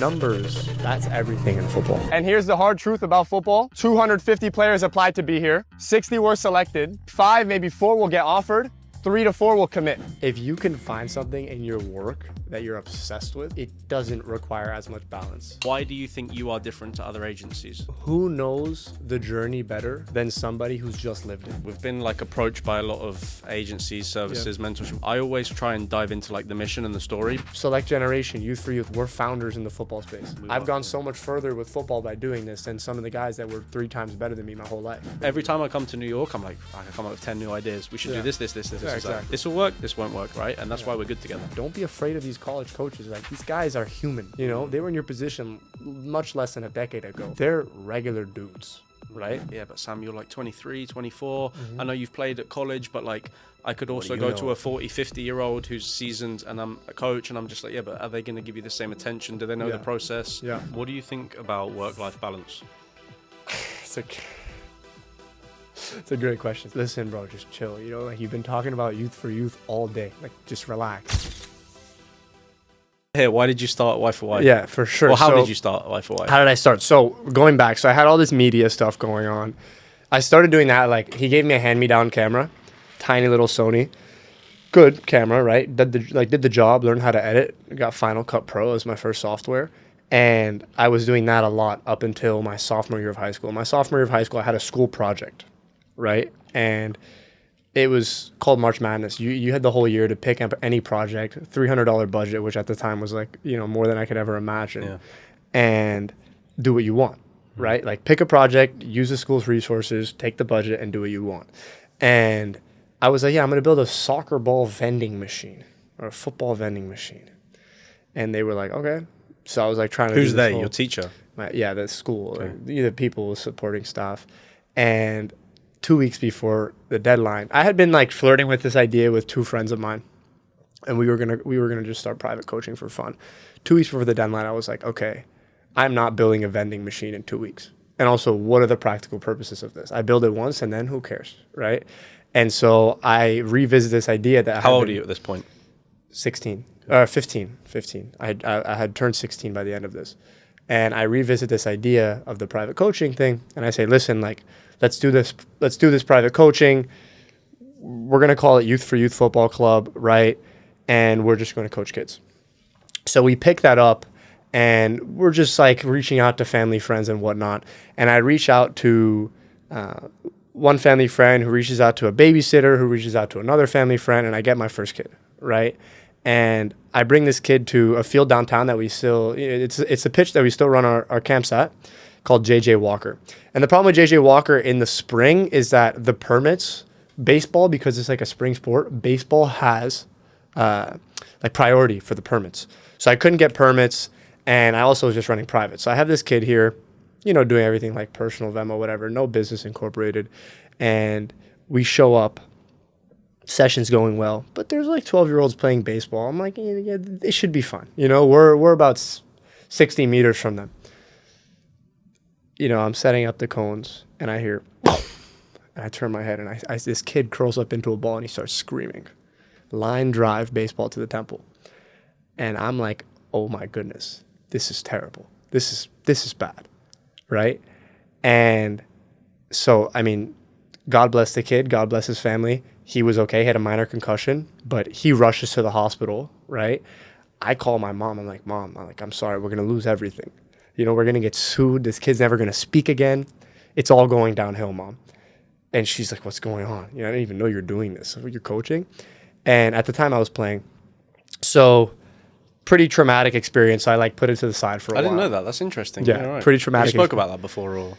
numbers, that's everything in football. And here's the hard truth about football. 250 players applied to be here. 60 were selected. 5, maybe 4 will get offered. 3 to 4 will commit. If you can find something in your work that you're obsessed with, it doesn't require as much balance. Why do you think you are different to other agencies? Who knows the journey better than somebody who's just lived it? We've been like approached by a lot of agencies, services, mentorship. I always try and dive into like the mission and the story. Select Generation, Youth for Youth, we're founders in the football space. I've gone so much further with football by doing this than some of the guys that were 3 times better than me my whole life. Every time I come to New York, I'm like, I can come up with 10 new ideas. We should do this, Exactly. This will work, this won't work, right? And that's why we're good together. Don't be afraid of these college coaches. Like, these guys are human, you know? They were in your position much less than a decade ago. They're regular dudes, right? Yeah, but Sam, you're like 23, 24. I know you've played at college, but like, I could also go to a 40, 50-year-old who's seasoned and I'm a coach and I'm just like, yeah, but are they going to give you the same attention? Do they know the process? Yeah. What do you think about work-life balance? It's a great question. Listen, bro, just chill. You know, like, you've been talking about Youth for Youth all day. Like, just relax. Here, why did you start Y4Y? Yeah, for sure. Well, how did you start Y4Y? How did I start? So, going back, so I had all this media stuff going on. I started doing that, like, he gave me a hand-me-down camera, tiny little Sony. Good camera, right? Did the job, learned how to edit. Got Final Cut Pro as my first software. And I was doing that a lot up until my sophomore year of high school. My sophomore year of high school, I had a school project, right? And it was called March Madness. You had the whole year to pick up any project, $300 budget, which at the time was like, you know, more than I could ever imagine, and do what you want, right? Like, pick a project, use the school's resources, take the budget, and do what you want. And I was like, yeah, I'm going to build a soccer ball vending machine or a football vending machine. And they were like, okay. So I was like trying to. Who's they? Your teacher? Yeah, the school, okay. Like, the people supporting staff. And 2 weeks before the deadline, I had been like flirting with this idea with 2 friends of mine, and we were gonna just start private coaching for fun. 2 weeks before the deadline, I was like, okay, I'm not building a vending machine in 2 weeks. And also, what are the practical purposes of this? I build it once, and then who cares, right? And so I revisit this idea that. How old are you at this point? 15. I had turned 16 by the end of this. And I revisit this idea of the private coaching thing. And I say, listen, like, let's do this private coaching. We're going to call it Youth for Youth Football Club, right? And we're just going to coach kids. So we pick that up and we're just like reaching out to family, friends and whatnot. And I reach out to one family friend who reaches out to a babysitter, who reaches out to another family friend, and I get my first kid, right? And I bring this kid to a field downtown that we still, it's a pitch that we still run our camps at, called JJ Walker. And the problem with JJ Walker in the spring is that the permits, baseball, because it's like a spring sport, baseball has like priority for the permits. So I couldn't get permits, and I also was just running private. So I have this kid here, you know, doing everything like personal Venmo, whatever, no business incorporated. And we show up. Session's going well, but there's like 12-year-olds playing baseball. I'm like, yeah, it should be fun. You know, we're about 60 meters from them. You know, I'm setting up the cones, and I hear, and I turn my head, and I this kid curls up into a ball, and he starts screaming, line drive baseball to the temple. And I'm like, oh my goodness, this is terrible. This is bad, right? And so, I mean, God bless the kid. God bless his family. He was okay. He had a minor concussion, but he rushes to the hospital, right? I call my mom. I'm like, Mom, I'm sorry. We're going to lose everything. You know, we're going to get sued. This kid's never going to speak again. It's all going downhill, Mom. And she's like, what's going on? You know, I didn't even know you're doing this. You're coaching? And at the time I was playing. So pretty traumatic experience. I like put it to the side for a while. I didn't know that. That's interesting. Yeah, right. Pretty traumatic. You spoke about that before, or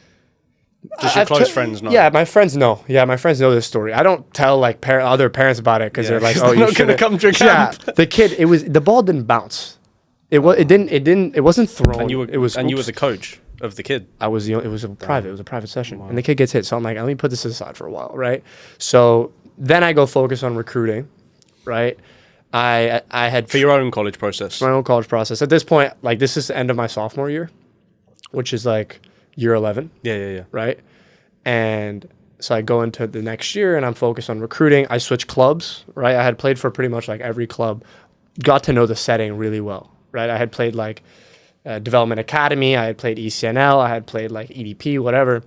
just your close friends know? Yeah, my friends know. Yeah, my friends know this story. I don't tell like other parents about it because they're like, "Oh, you're not gonna come to camp." Yeah, the kid. The ball didn't bounce. It wasn't thrown. And you were the coach of the kid. It was a private session, and the kid gets hit. So I'm like, let me put this aside for a while, right? So then I go focus on recruiting, right? I had for your own college process. My own college process. At this point, like, this is the end of my sophomore year, which is like year 11. Yeah. Right? And so I go into the next year and I'm focused on recruiting. I switch clubs, right? I had played for pretty much like every club, got to know the setting really well, right? I had played like development academy. I had played ECNL. I had played like EDP, whatever.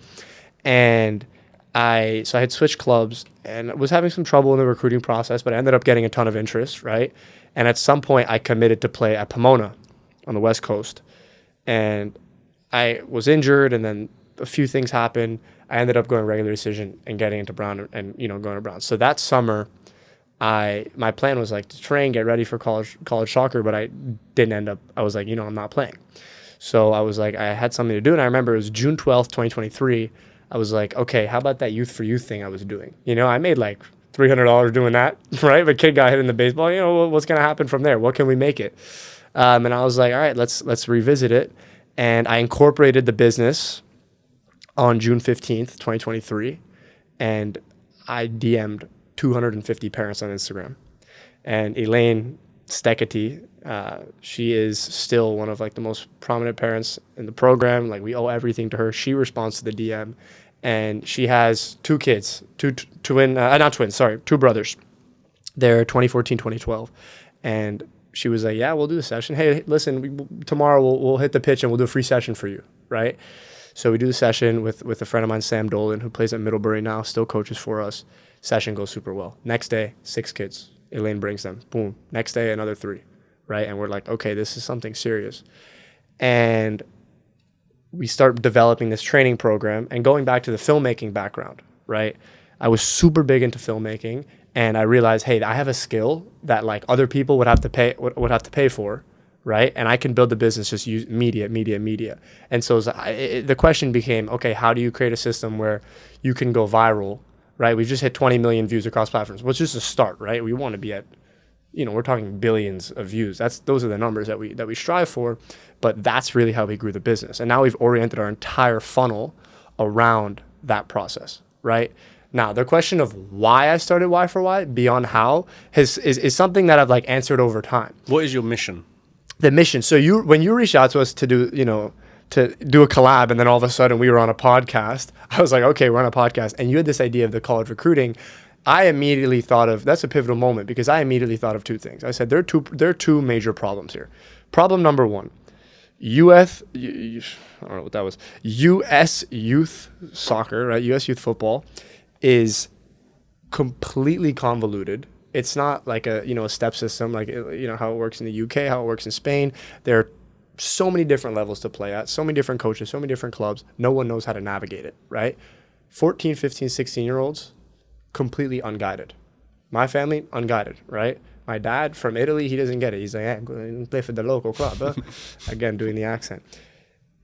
And I had switched clubs and was having some trouble in the recruiting process, but I ended up getting a ton of interest, right? And at some point, I committed to play at Pomona on the West Coast. And I was injured, and then a few things happened. I ended up going regular decision and getting into Brown and going to Brown. So that summer, my plan was like to train, get ready for college soccer, but I didn't end up. I was like, I'm not playing. So I was like, I had something to do, and I remember it was June 12th, 2023. I was like, okay, how about that youth for youth thing I was doing? I made like $300 doing that, right? If a kid got hit in the baseball, what's gonna happen from there? What can we make it? And I was like, all right, let's revisit it. And I incorporated the business on June 15th, 2023, and I DM'd 250 parents on Instagram. And Elaine Steketee, she is still one of like the most prominent parents in the program. Like, we owe everything to her. She responds to the DM, and she has two kids, two brothers. They're 2014, 2012. And she was like, yeah, we'll do the session. Hey, listen, tomorrow we'll hit the pitch and we'll do a free session for you, right? So we do the session with a friend of mine, Sam Dolan, who plays at Middlebury now, still coaches for us. Session goes super well. Next day, 6 kids. Elaine brings them. Boom. Next day, another 3, right? And we're like, okay, this is something serious. And we start developing this training program. And going back to the filmmaking background, right? I was super big into filmmaking, and I realized, hey, I have a skill that like other people would have to pay for, right? And I can build the business, just use media. And so the question became, okay, how do you create a system where you can go viral, right? We've just hit 20 million views across platforms. Well, it's just a start, right? We want to be at, we're talking billions of views. Those are the numbers that we strive for, but that's really how we grew the business. And now we've oriented our entire funnel around that process, right? Now, the question of why I started Y4Y beyond how is something that I've like answered over time. What is your mission? The mission. So when you reached out to us to do, to do a collab, and then all of a sudden we were on a podcast, I was like, okay, we're on a podcast. And you had this idea of the college recruiting. I immediately thought of, that's a pivotal moment, because I immediately thought of 2 things. I said, there are two major problems here. Problem number 1, I don't know what that was, U.S. youth soccer, right? U.S. youth football is completely convoluted. It's not like a step system, like how it works in the UK, how it works in Spain. There are so many different levels to play at, so many different coaches, so many different clubs. No one knows how to navigate it, right? 14, 15, 16-year-olds, completely unguided. My family, unguided, right? My dad from Italy, he doesn't get it. He's like, hey, go play for the local club. Again, doing the accent.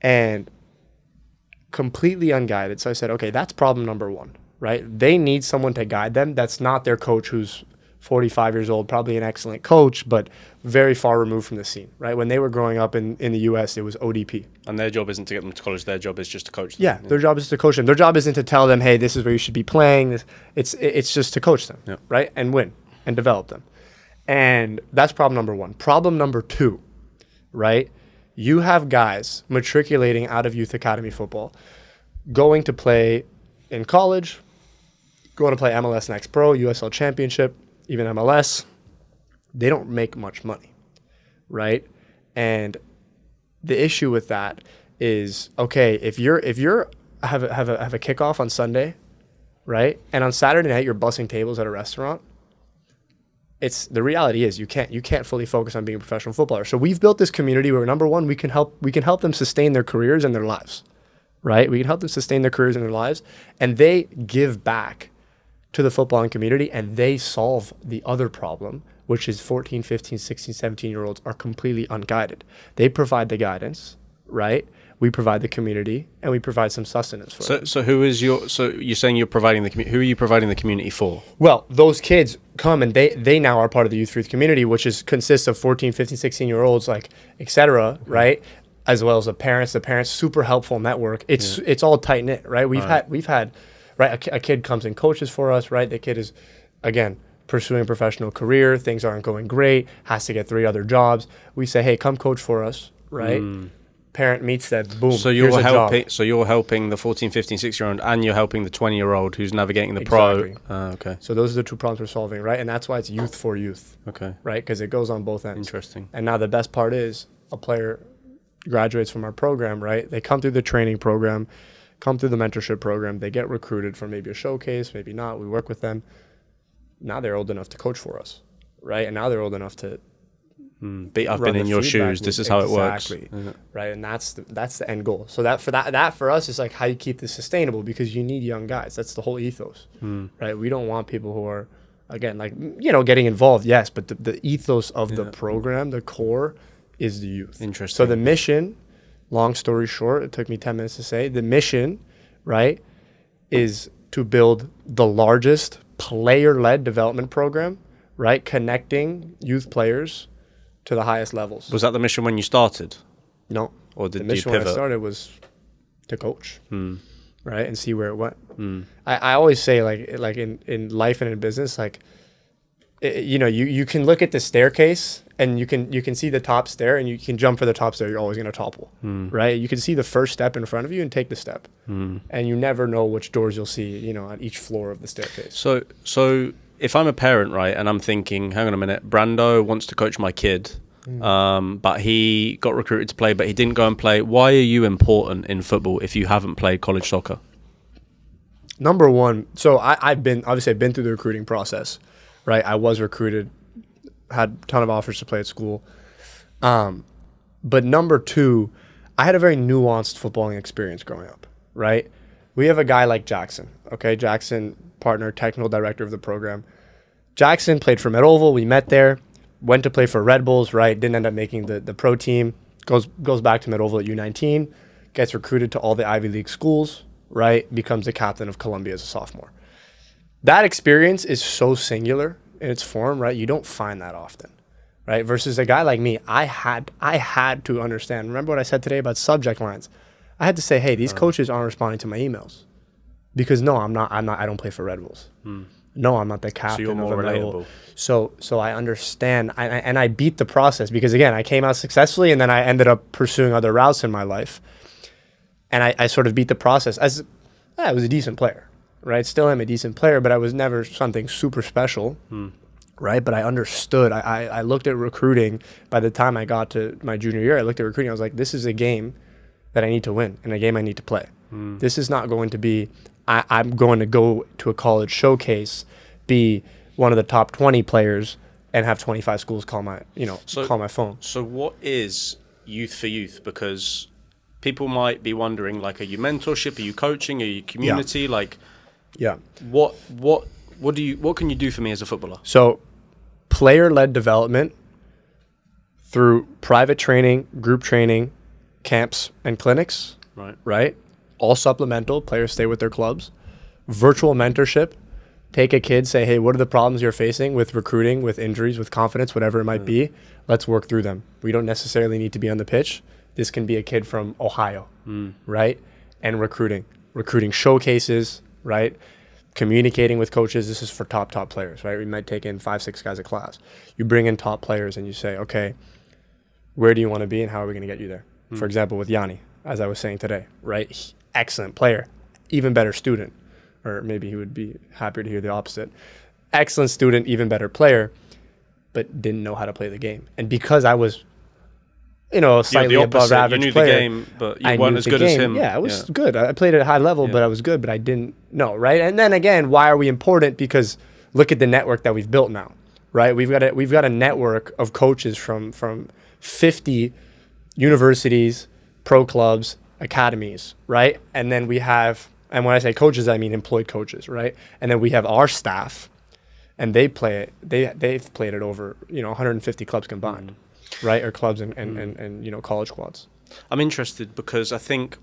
And completely unguided. So I said, okay, that's problem number 1, right? They need someone to guide them. That's not their coach who's 45 years old, probably an excellent coach, but very far removed from the scene, right? When they were growing up in the U.S., it was ODP. And their job isn't to get them to college. Their job is just to coach them. Yeah, their job is to coach them. Their job isn't to tell them, hey, this is where you should be playing. It's just to coach them, right? And win and develop them. And that's problem number 1. Problem number 2, right? You have guys matriculating out of youth academy football, going to play in college, going to play MLS Next Pro, USL Championship, even MLS. They don't make much money, right? And the issue with that is, okay, if you're have a kickoff on Sunday, right? And on Saturday night you're bussing tables at a restaurant. The reality is you can't fully focus on being a professional footballer. So we've built this community where, number 1, we can help them sustain their careers and their lives, right? We can help them sustain their careers and their lives, and they give back to the footballing community, and they solve the other problem, which is 14, 15, 16, 17-year-olds are completely unguided. They provide the guidance, right? We provide the community, and we provide some sustenance for them. So you're saying you're providing the community. Who are you providing the community for? Well, those kids come, and they now are part of the youth for youth community, which consists of 14, 15, 16-year-olds, like, et cetera, right? As well as the parents, super helpful network. It's all tight knit, right? We've had right, a kid comes and coaches for us, right? The kid is, again, pursuing a professional career. Things aren't going great, has to get 3 other jobs. We say, hey, come coach for us, right? Parent meets that, boom, so you're helping. So you're helping the 14, 15, 16-year-old, and you're helping the 20-year-old who's navigating the pro. Okay. So those are the 2 problems we're solving, right? And that's why it's youth for youth. Okay. Right? Because it goes on both ends. Interesting. And now the best part is a player graduates from our program, right? They come through the training program, come through the mentorship program. They get recruited for maybe a showcase, maybe not. We work with them. Now they're old enough to coach for us, right? And now they're old enough to I've been in your shoes. This is how it works. Exactly. Right. And that's the end goal. So that for us is like how you keep this sustainable, because you need young guys. That's the whole ethos, right? We don't want people who are, again, like, getting involved. Yes. But the ethos of the program, the core, is the youth. Interesting. So the mission, long story short, it took me 10 minutes to say, the mission, right, is to build the largest player-led development program, right? Connecting youth players to the highest levels. Was that the mission when you started? No. Or did the mission you pivot? when I started was to coach, right, and see where it went. I always say, like in life and in business, like, you can look at the staircase and you can see the top stair, and you can jump for the top stair. You're always going to topple, right? You can see the first step in front of you and take the step, and you never know which doors you'll see, at each floor of the staircase. So if I'm a parent, right, and I'm thinking, hang on a minute, Brando wants to coach my kid, but he got recruited to play, but he didn't go and play. Why are you important in football if you haven't played college soccer? Number one, so I've been through the recruiting process, right? I was recruited, had a ton of offers to play at school. But number two, I had a very nuanced footballing experience growing up, right? We have a guy like Jackson, okay? Jackson, partner, technical director of the program. Jackson played for Mid Oval. We met there, went to play for Red Bulls, right? Didn't end up making the pro team. Goes back to Mid Oval at U19, gets recruited to all the Ivy League schools, right? Becomes the captain of Columbia as a sophomore. That experience is so singular in its form, right? You don't find that often, right? Versus a guy like me, I had to understand. Remember what I said today about subject lines? I had to say, hey, these coaches aren't responding to my emails because no, I don't play for Red Bulls. No, I'm not the captain. So you're more relatable. So I understand, and I beat the process because, again, I came out successfully, and then I ended up pursuing other routes in my life, and I sort of beat the process. I was a decent player, right? Still am a decent player, but I was never something super special, right? But I understood. I looked at recruiting. By the time I got to my junior year, I looked at recruiting. I was like, this is a game that I need to win and a game I need to play. This is not going to be, I'm going to go to a college showcase, be one of the top 20 players, and have 25 schools call my phone. So what is Youth for Youth? Because people might be wondering, like, are you mentorship? Are you coaching? Are you community? Yeah. Like, yeah. What can you do for me as a footballer? So player-led development through private training, group training, camps, and clinics. Right? All supplemental. Players stay with their clubs. Virtual mentorship. Take a kid, say, hey, what are the problems you're facing with recruiting, with injuries, with confidence, whatever it might be? Let's work through them. We don't necessarily need to be on the pitch. This can be a kid from Ohio, right? And recruiting showcases, right? Communicating with coaches. This is for top players, right? We might take in 5-6 guys a class. You bring in top players and you say, okay, where do you want to be and how are we going to get you there? For example, with Yanni, as I was saying today, right? Excellent player, even better student, or maybe he would be happier to hear the opposite. Excellent student, even better player, but didn't know how to play the game. And because I was, slightly above average you knew player, the game, but you weren't as good as him. Yeah, I was good. I played at a high level, but I was good, but I didn't know, right? And then again, why are we important? Because look at the network that we've built now, right? We've got a network of coaches from 50 universities, pro clubs, academies, right? And then we have, and when I say coaches, I mean employed coaches, right? And then we have our staff, and they've played it over 150 clubs combined, right? Or clubs and college squads. I'm interested because I think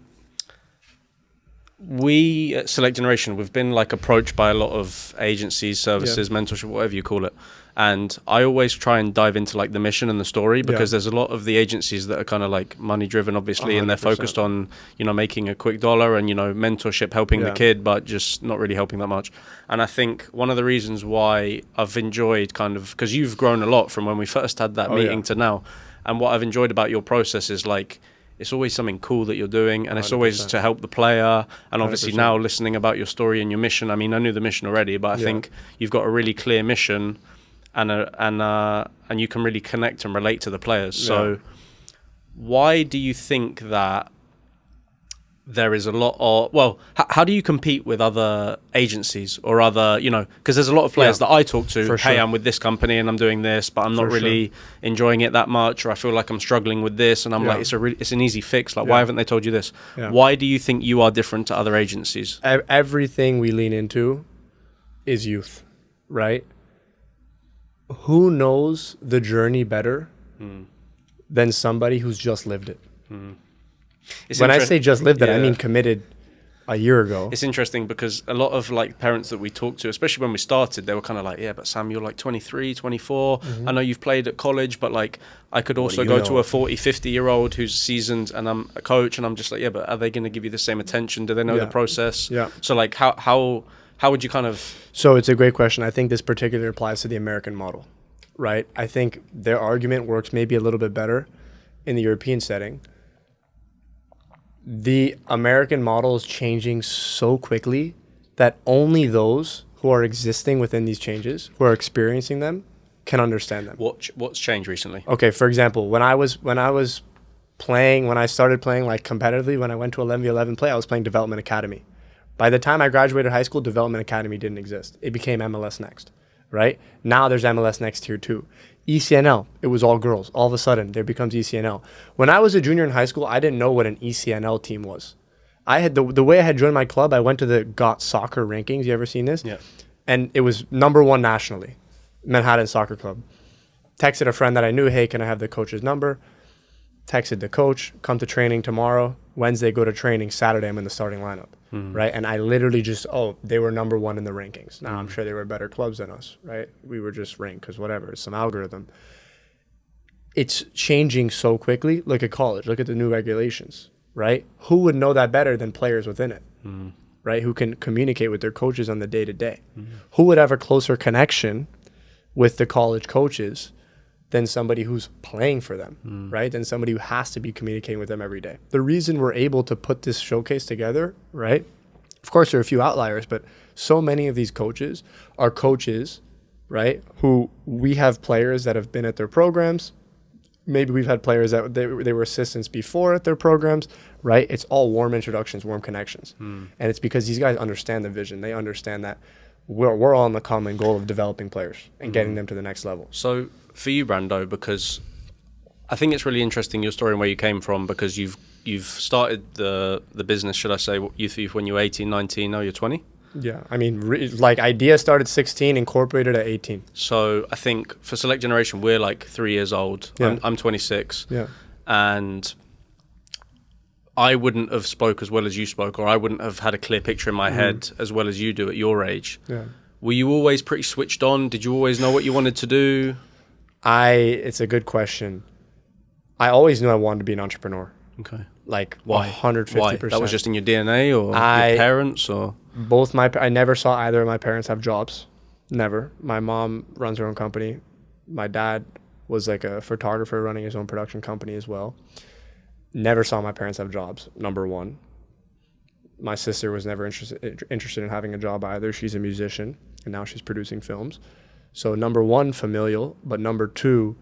we at Select Generation, we've been like approached by a lot of agencies, services, mentorship, whatever you call it. And I always try and dive into like the mission and the story because there's a lot of the agencies that are kind of like money driven, obviously, 100%. And they're focused on, making a quick dollar and, mentorship, helping the kid, but just not really helping that much. And I think one of the reasons why I've enjoyed because you've grown a lot from when we first had that meeting to now. And what I've enjoyed about your process is like, it's always something cool that you're doing, and it's 100%. Always to help the player. And obviously 100%. Now listening about your story and your mission, I mean, I knew the mission already, but I think you've got a really clear mission and you can really connect and relate to the players. So why do you think that there is a lot of, well, how do you compete with other agencies or other, because there's a lot of players that I talk to, hey, I'm with this company and I'm doing this, but I'm not really enjoying it that much, or I feel like I'm struggling with this, and I'm like, it's an easy fix. Like, why haven't they told you this? Why do you think you are different to other agencies? Everything we lean into is youth, right? Who knows the journey better than somebody who's just lived it? When I say just lived it, I mean committed a year ago. It's interesting because a lot of like parents that we talk to, especially when we started, they were kind of like, yeah, but Sam, you're like 23, 24. I know you've played at college, but like I could also go to a 40, 50-year-old who's seasoned and I'm a coach, and I'm just like, yeah, but are they going to give you the same attention? Do they know the process? Yeah. So like how would you kind of... So it's a great question. I think this particular applies to the American model, right? I think their argument works maybe a little bit better in the European setting. The American model is changing so quickly that only those who are existing within these changes, who are experiencing them, can understand them. What's changed recently? Okay, for example, when I started playing like competitively, when I went to 11v11 play, I was playing Development Academy. By the time I graduated high school, Development Academy didn't exist. It became MLS Next, right? Now there's MLS Next Tier 2. ECNL, it was all girls. All of a sudden, there becomes ECNL. When I was a junior in high school, I didn't know what an ECNL team was. I had the way I had joined my club, I went to the GOT Soccer rankings. You ever seen this? Yeah. And it was #1 nationally, Manhattan Soccer Club. Texted a friend that I knew, hey, can I have the coach's number? Texted the coach, come to training tomorrow. Wednesday, go to training. Saturday, I'm in the starting lineup, right? And I literally just, they were #1 in the rankings. Now, I'm sure they were better clubs than us, right? We were just ranked because whatever, it's some algorithm. It's changing so quickly. Look at college. Look at the new regulations, right? Who would know that better than players within it, right? Who can communicate with their coaches on the day-to-day. Who would have a closer connection with the college coaches than somebody who's playing for them, right? Than somebody who has to be communicating with them every day. The reason we're able to put this showcase together, right? Of course, there are a few outliers, but so many of these coaches are coaches, right? Who we have players that have been at their programs. Maybe we've had players that they were assistants before at their programs, right? It's all warm introductions, warm connections. And it's because these guys understand the vision. They understand that we're all on the common goal of developing players and getting them to the next level. So for you, Brando, because I think it's really interesting your story and where you came from, because you've started the business, should I say, youth when you were 18, 19, now you're 20? Yeah, I mean, idea started 16, incorporated at 18. So I think for Select Generation, we're like 3 years old. Yeah. I'm 26. Yeah. And I wouldn't have spoke as well as you spoke, or I wouldn't have had a clear picture in my head as well as you do at your age. Yeah. Were you always pretty switched on? Did you always know what you wanted to do? It's a good question. I always knew I wanted to be an entrepreneur. Okay. Like, why? 150%. Why? That was just in your DNA, or your parents, or? Both I never saw either of my parents have jobs. Never. My mom runs her own company. My dad was like a photographer running his own production company as well. Never saw my parents have jobs, #1. My sister was never interested in having a job either. She's a musician, and now she's producing films. So #1, familial, but #2,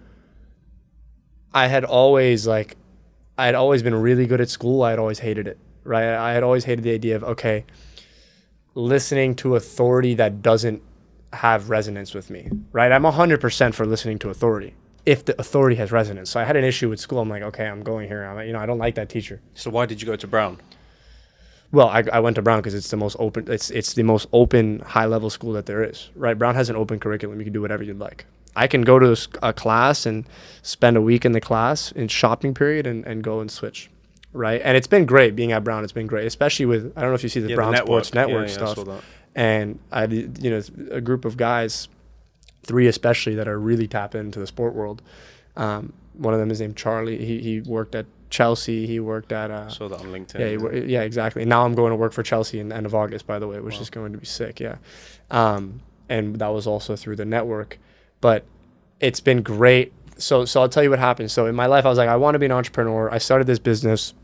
I had always been really good at school. I had always hated it, right? I had always hated the idea of, okay, listening to authority that doesn't have resonance with me, right? I'm 100% for listening to authority if the authority has resonance. So I had an issue with school. I'm like, okay, I'm going here. I don't like that teacher. So why did you go to Brown? Well, I went to Brown because it's the most open. It's the most open high-level school that there is, right? Brown has an open curriculum. You can do whatever you'd like. I can go to a class and spend a week in the class in shopping period and go and switch, right? And it's been great being at Brown. It's been great, especially with, I don't know if you see the Brown Sports Network stuff. And I a group of guys, 3 especially, that are really tapped into the sport world. One of them is named Charlie. He worked at Chelsea. He worked at... I saw that on LinkedIn. Yeah, exactly. Now I'm going to work for Chelsea in the end of August, by the way, which is going to be sick, yeah. And that was also through the network. But it's been great. So I'll tell you what happened. So in my life, I was like, I want to be an entrepreneur. I started this business.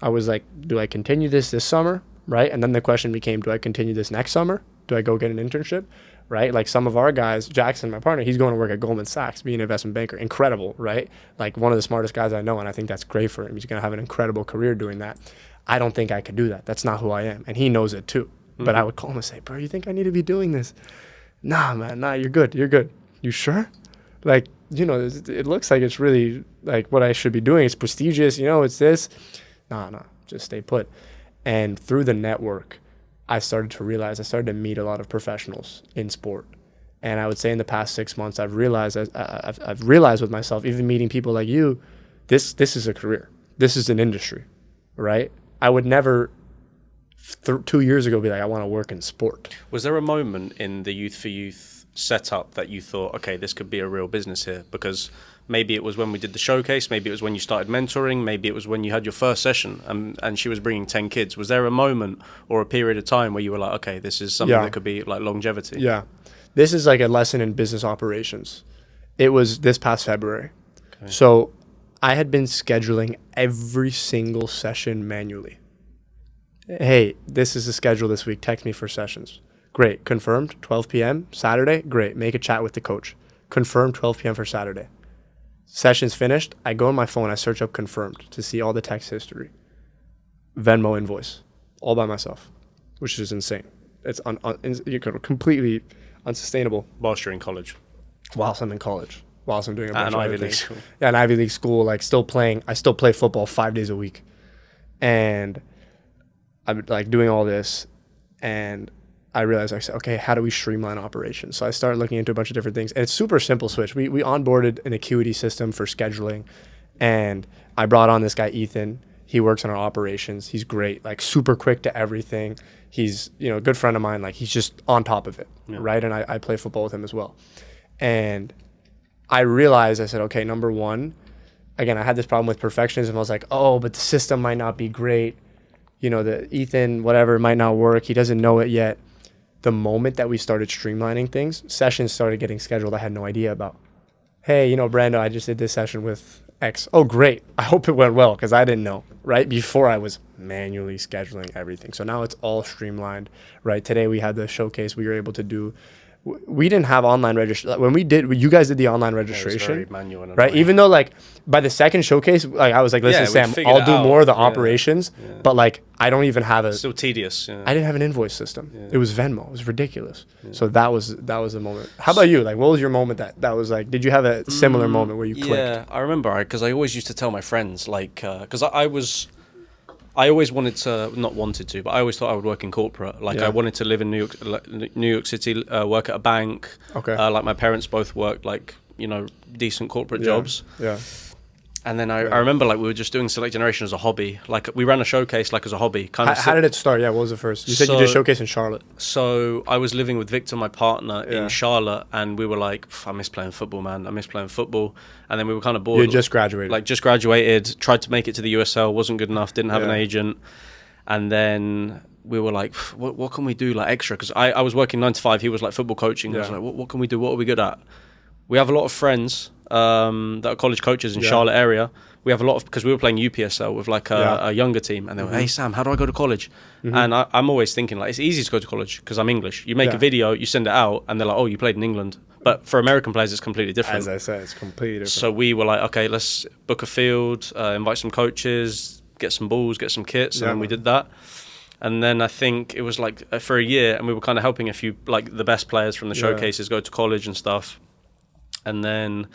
I was like, do I continue this summer, right? And then the question became, do I continue this next summer? Do I go get an internship? right? Like some of our guys, Jackson, my partner, he's going to work at Goldman Sachs, being an investment banker. Incredible, right? Like one of the smartest guys I know, and I think that's great for him. He's going to have an incredible career doing that. I don't think I could do that. That's not who I am. And he knows it too. But I would call him and say, bro, you think I need to be doing this? Nah, man, nah, you're good. You're good. You sure? Like, you know, it looks like it's really like what I should be doing. It's prestigious, you know, it's this. Nah, just stay put. And through the network, I started to meet a lot of professionals in sport. And I would say in the past 6 months, I've realized with myself, even meeting people like you, this is a career. This is an industry, right? I would never 2 years ago be like, I want to work in sport. Was there a moment in the Youth for Youth setup that you thought, okay, this could be a real business here? Because maybe it was when we did the showcase, maybe it was when you started mentoring, maybe it was when you had your first session and she was bringing 10 kids. Was there a moment or a period of time where you were like, okay, this is something that could be like longevity? Yeah. This is like a lesson in business operations. It was this past February. Okay. So I had been scheduling every single session manually. Hey, this is the schedule this week. Text me for sessions. Great. Confirmed. 12 p.m. Saturday. Great. Make a chat with the coach. Confirmed 12 p.m. for Saturday. Sessions finished. I go on my phone. I search up confirmed to see all the text history. Venmo invoice. All by myself, which is insane. It's completely unsustainable. Whilst you're in college. Whilst I'm in college. Whilst I'm doing a bunch of Ivy League things. school. Yeah, an Ivy League school. Like still playing. I still play football 5 days a week. And I'm like doing all this, and I realized, I said, okay, how do we streamline operations? So I started looking into a bunch of different things, and it's super simple switch. We onboarded an Acuity system for scheduling, and I brought on this guy, Ethan. He works on our operations. He's great, like super quick to everything. He's, you know, a good friend of mine. Like he's just on top of it, right? And I play football with him as well. And I realized, I said, okay, number one, again, I had this problem with perfectionism. I was like, oh, but the system might not be great. You know, the Ethan, whatever, might not work. He doesn't know it yet. The moment that we started streamlining things, sessions started getting scheduled I had no idea about. Hey, you know, Brando, I just did this session with X. Oh, great. I hope it went well because I didn't know, right? Before I was manually scheduling everything. So now it's all streamlined, right? Today we had the showcase. We were able to do, we didn't have online registration. When you guys did the online registration, very manual and right? Even though like by the second showcase, like I was like, listen, Sam, I'll do more of the operations, but like I don't even have still tedious. Yeah. I didn't have an invoice system. Yeah. It was Venmo. It was ridiculous. Yeah. So that was the moment. How about you? Like, what was your moment that was like? Did you have a similar moment where you clicked? Yeah, I remember because I always used to tell my friends like because I always wanted to, not wanted to, but I always thought I would work in corporate. Like I wanted to live in New York City, work at a bank. Okay. Like my parents both worked like, you know, decent corporate jobs. Yeah. And then I remember like we were just doing Select Generation as a hobby. Like we ran a showcase like as a hobby. How did it start? Yeah, what was it first? You said you did a showcase in Charlotte. So I was living with Victor, my partner, in Charlotte, and we were like, I miss playing football, man. I miss playing football. And then we were kind of bored. You had just graduated. Like just graduated, tried to make it to the USL, wasn't good enough, didn't have an agent. And then we were like, what can we do like extra? Because I was working 9 to 5. He was like football coaching. I was like, what can we do? What are we good at? We have a lot of friends that are college coaches in Charlotte area. We have a lot of, because we were playing UPSL with like a younger team, and they were, hey Sam, how do I go to college? And I'm always thinking like, it's easy to go to college because I'm English. You make a video, you send it out, and they're like, oh, you played in England. But for American players, it's completely different. As I said, it's completely different. So we were like, okay, let's book a field, invite some coaches, get some balls, get some kits, and then we did that. And then I think it was like for a year, and we were kind of helping a few, like the best players from the showcases go to college and stuff. And then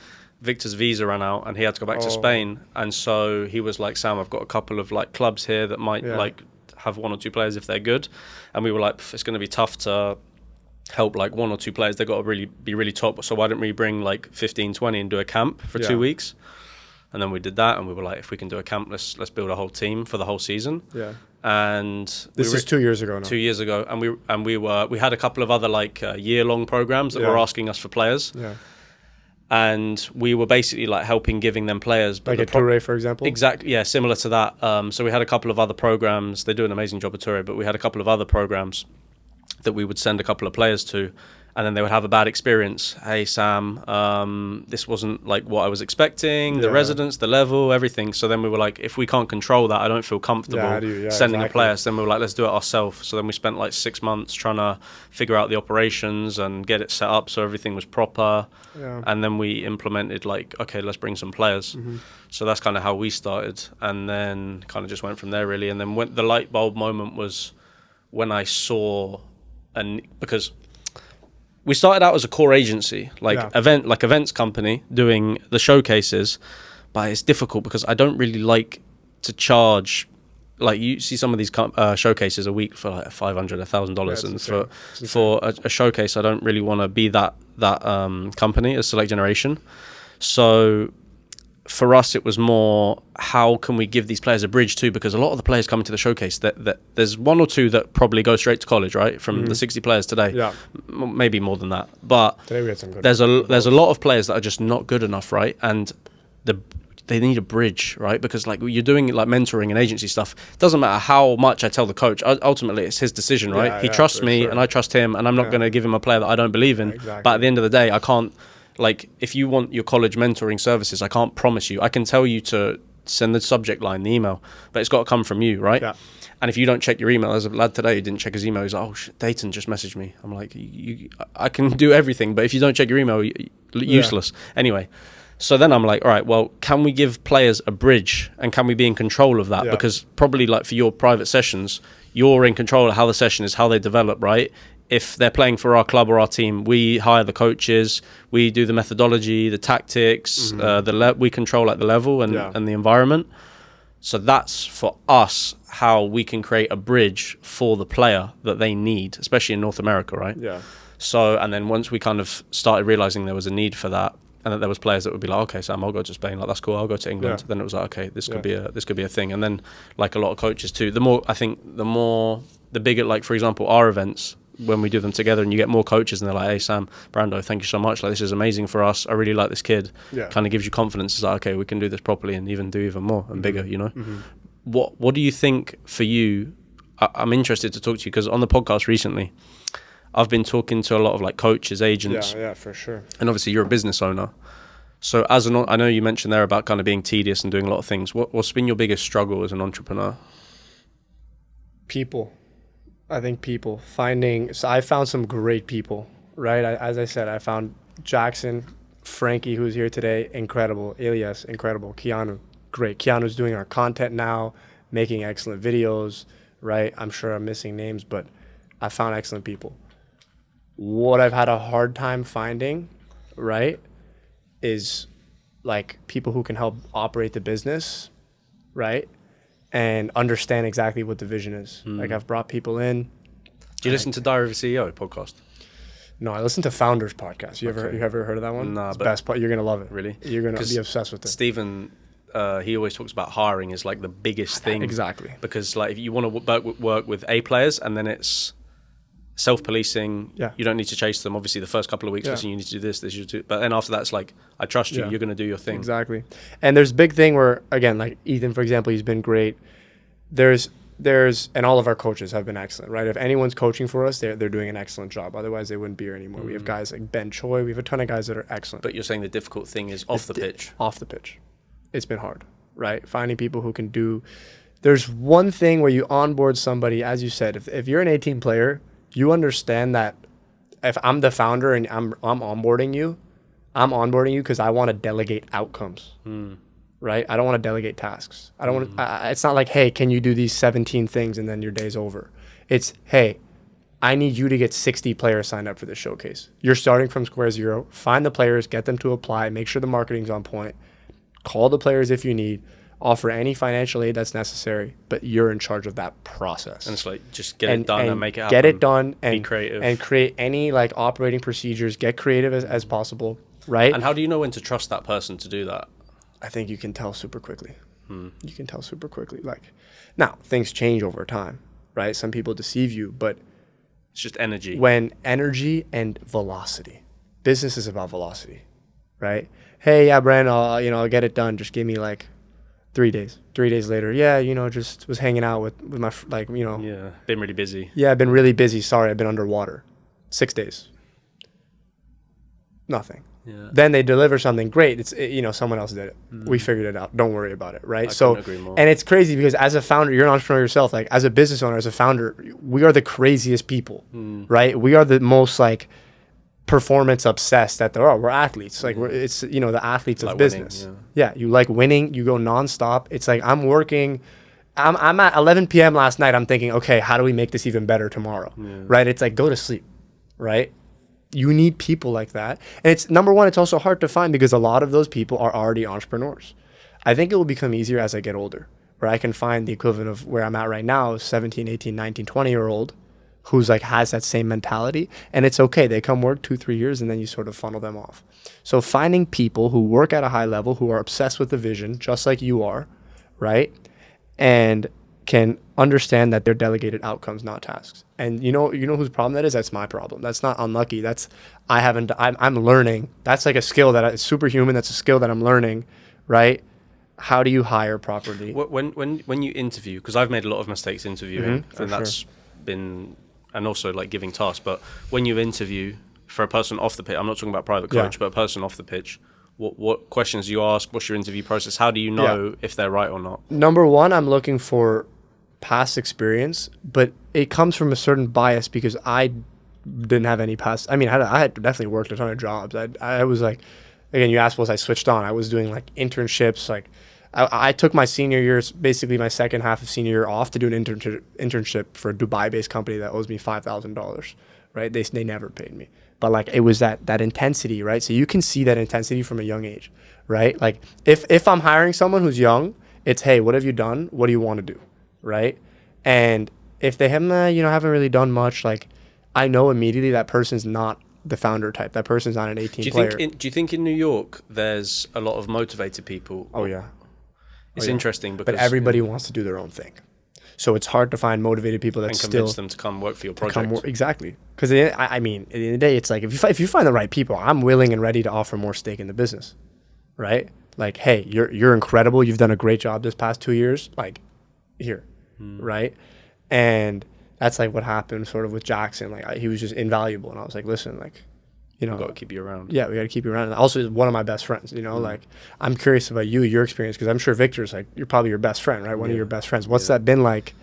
Victor's visa ran out and he had to go back to Spain. And so he was like, Sam, I've got a couple of like clubs here that might like have 1 or 2 players if they're good. And we were like, it's going to be tough to help like 1 or 2 players. They've got to be really top. So why don't we bring like 15, 20 and do a camp for 2 weeks? And then we did that, and we were like, if we can do a camp, let's build a whole team for the whole season. Yeah. And this is 2 years ago now. 2 years ago, and we had a couple of other like year-long programs that were asking us for players. Yeah. And we were basically like giving them players. But like a Toure, for example? Exactly, yeah, similar to that. So we had a couple of other programs. They do an amazing job at Toure, but we had a couple of other programs that we would send a couple of players to. and then they would have a bad experience. Hey, Sam, this wasn't like what I was expecting, the residence, the level, everything. So then we were like, if we can't control that, I don't feel comfortable sending a player. So then we were like, let's do it ourselves. So then we spent like 6 months trying to figure out the operations and get it set up so everything was proper. And then we implemented like, okay, let's bring some players. So that's kind of how we started, and then kind of just went from there really. And then when the light bulb moment was when I saw, because we started out as a core agency, like events company doing the showcases, but it's difficult because I don't really like to charge. Like you see some of these showcases a week for like $500, $1,000, and for a showcase, I don't really want to be that company as Select Generation. So for us, it was more, how can we give these players a bridge too? Because a lot of the players coming to the showcase, that there's 1 or 2 that probably go straight to college, right? From the 60 players today, maybe more than that. But today we had some good there's a lot of players that are just not good enough, right? And they need a bridge, right? Because like you're doing like mentoring and agency stuff. It doesn't matter how much I tell the coach. Ultimately, it's his decision, right? He trusts me, and I trust him, and I'm not going to give him a player that I don't believe in. But at the end of the day, I can't. Like, if you want your college mentoring services, I can't promise you. I can tell you to send the subject line, the email, but it's got to come from you, right? And if you don't check your email, there's a lad today who didn't check his email. He's like, oh, Dayton just messaged me. I'm like, I can do everything, but if you don't check your email, useless. Anyway, so then I'm like, all right, well, can we give players a bridge, and can we be in control of that? Because probably like for your private sessions, you're in control of how the session is, how they develop, right? If they're playing for our club or our team, we hire the coaches, we do the methodology, the tactics, we control at the level and the environment. So that's for us how we can create a bridge for the player that they need, especially in North America, right? So, and then once we kind of started realizing there was a need for that, and that there was players that would be like, okay, Sam, I'll go to Spain, like that's cool, I'll go to England. Then it was like, okay, this could be a thing. And then like a lot of coaches too, the bigger, like for example, our events, when we do them together and you get more coaches and they're like, hey, Sam, Brando, thank you so much. Like, this is amazing for us. I really like this kid. Kind of gives you confidence. It's like, okay, we can do this properly and do even more and bigger, you know? What do you think for you? I'm interested to talk to you because on the podcast recently, I've been talking to a lot of like coaches, agents. Yeah, for sure. And obviously you're a business owner. So I know you mentioned there about kind of being tedious and doing a lot of things. What's been your biggest struggle as an entrepreneur? People. I think people so I found some great people, right? As I said, I found Jackson, Frankie, who's here today, incredible. Elias, incredible. Keanu, great. Keanu's doing our content now, making excellent videos, right? I'm sure I'm missing names, but I found excellent people. What I've had a hard time finding, right, is like people who can help operate the business, right? And understand exactly what the vision is. Like I've brought people in. Do you listen to Diary of a CEO podcast? No, I listen to Founders podcast. You ever heard of that one? Nah, it's the best part. You're gonna love it. Really? You're gonna be obsessed with it. Stephen, he always talks about hiring is like the biggest thing. Exactly. Because like if you want to work with A players, and then it's self-policing. You don't need to chase them. Obviously, the first couple of weeks, listen, you need to do this, you do. But then after that, it's like, I trust you. You're going to do your thing. Exactly. And there's a big thing where, again, like Ethan, for example, he's been great. There's and all of our coaches have been excellent, right? If anyone's coaching for us, they're doing an excellent job. Otherwise, they wouldn't be here anymore. We have guys like Ben Choi. We have a ton of guys that are excellent. But you're saying the difficult thing is off the pitch. Off the pitch. It's been hard, right? Finding people who can do. There's one thing where you onboard somebody, as you said, if you're an 18 player, you understand that if I'm the founder and I'm onboarding you because I want to delegate outcomes, right? I don't want to delegate tasks. I don't want to, it's not like, hey, can you do these 17 things and then your day's over? It's, hey, I need you to get 60 players signed up for this showcase. You're starting from square zero. Find the players, get them to apply, make sure the marketing's on point, call the players if you need, offer any financial aid that's necessary, but you're in charge of that process. And it's like, just get it done and make it happen. Get it done and be creative. And create any like operating procedures, get creative as possible, right? And how do you know when to trust that person to do that? I think you can tell super quickly. You can tell super quickly. Like, now, things change over time, right? Some people deceive you, but it's just energy. When energy and velocity. Business is about velocity, right? Hey, yeah, Brand, I'll get it done. Just give me like 3 days. 3 days later, just was hanging out with my, Yeah, been really busy. Yeah, I've been really busy. Sorry, I've been underwater. 6 days. Nothing. Yeah. Then they deliver something great. It's, someone else did it. We figured it out. Don't worry about it, right? I couldn't agree more. And it's crazy because as a founder, you're an entrepreneur yourself. Like as a business owner, as a founder, we are the craziest people, right? We are the most like performance obsessed that there are. We're athletes. Like it's the athletes of business. Winning, yeah, you like winning. You go nonstop. It's like I'm working. I'm at 11 p.m. last night. I'm thinking, okay, how do we make this even better tomorrow? Right? It's like go to sleep, right? You need people like that. And it's number one, it's also hard to find because a lot of those people are already entrepreneurs. I think it will become easier as I get older, where I can find the equivalent of where I'm at right now, 17, 18, 19, 20-year-old who's like has that same mentality. And it's okay. They come work 2-3 years and then you sort of funnel them off. So finding people who work at a high level, who are obsessed with the vision, just like you are, right? And can understand that they're delegated outcomes, not tasks. And you know whose problem that is? That's my problem. That's not unlucky. That's I'm learning. That's like a skill that is superhuman. That's a skill that I'm learning, right? How do you hire properly? When you interview, because I've made a lot of mistakes interviewing, and that's been, and also like giving tasks. But when you interview for a person off the pitch, I'm not talking about private coach, but a person off the pitch. What questions do you ask? What's your interview process? How do you know if they're right or not? Number one, I'm looking for past experience, but it comes from a certain bias because I didn't have any past. I mean, I had definitely worked a ton of jobs. I was like, again, you asked, was I switched on? I was doing like internships. Like I took my senior years, basically my second half of senior year off to do an internship for a Dubai-based company that owes me $5,000, right? They never paid me. But like it was that intensity, right? So you can see that intensity from a young age, right? Like if I'm hiring someone who's young, it's, hey, what have you done? What do you want to do, right? And if they haven't really done much, like I know immediately that person's not the founder type. That person's not an 18 player. Do you think in New York there's a lot of motivated people? Oh yeah. It's interesting because... But everybody wants to do their own thing. So it's hard to find motivated people that still... And convince them to come work for your project. Exactly. Because I mean, at the end of the day, it's like if you find the right people, I'm willing and ready to offer more stake in the business, right? Like, hey, you're incredible. You've done a great job this past 2 years. Like, here, right? And that's like what happened sort of with Jackson. Like, he was just invaluable. And I was like, listen, like, we've got to keep you around. Yeah, we got to keep you around. And also, one of my best friends, like, I'm curious about your experience, because I'm sure Victor's like, you're probably your best friend, right? One of your best friends. What's that been like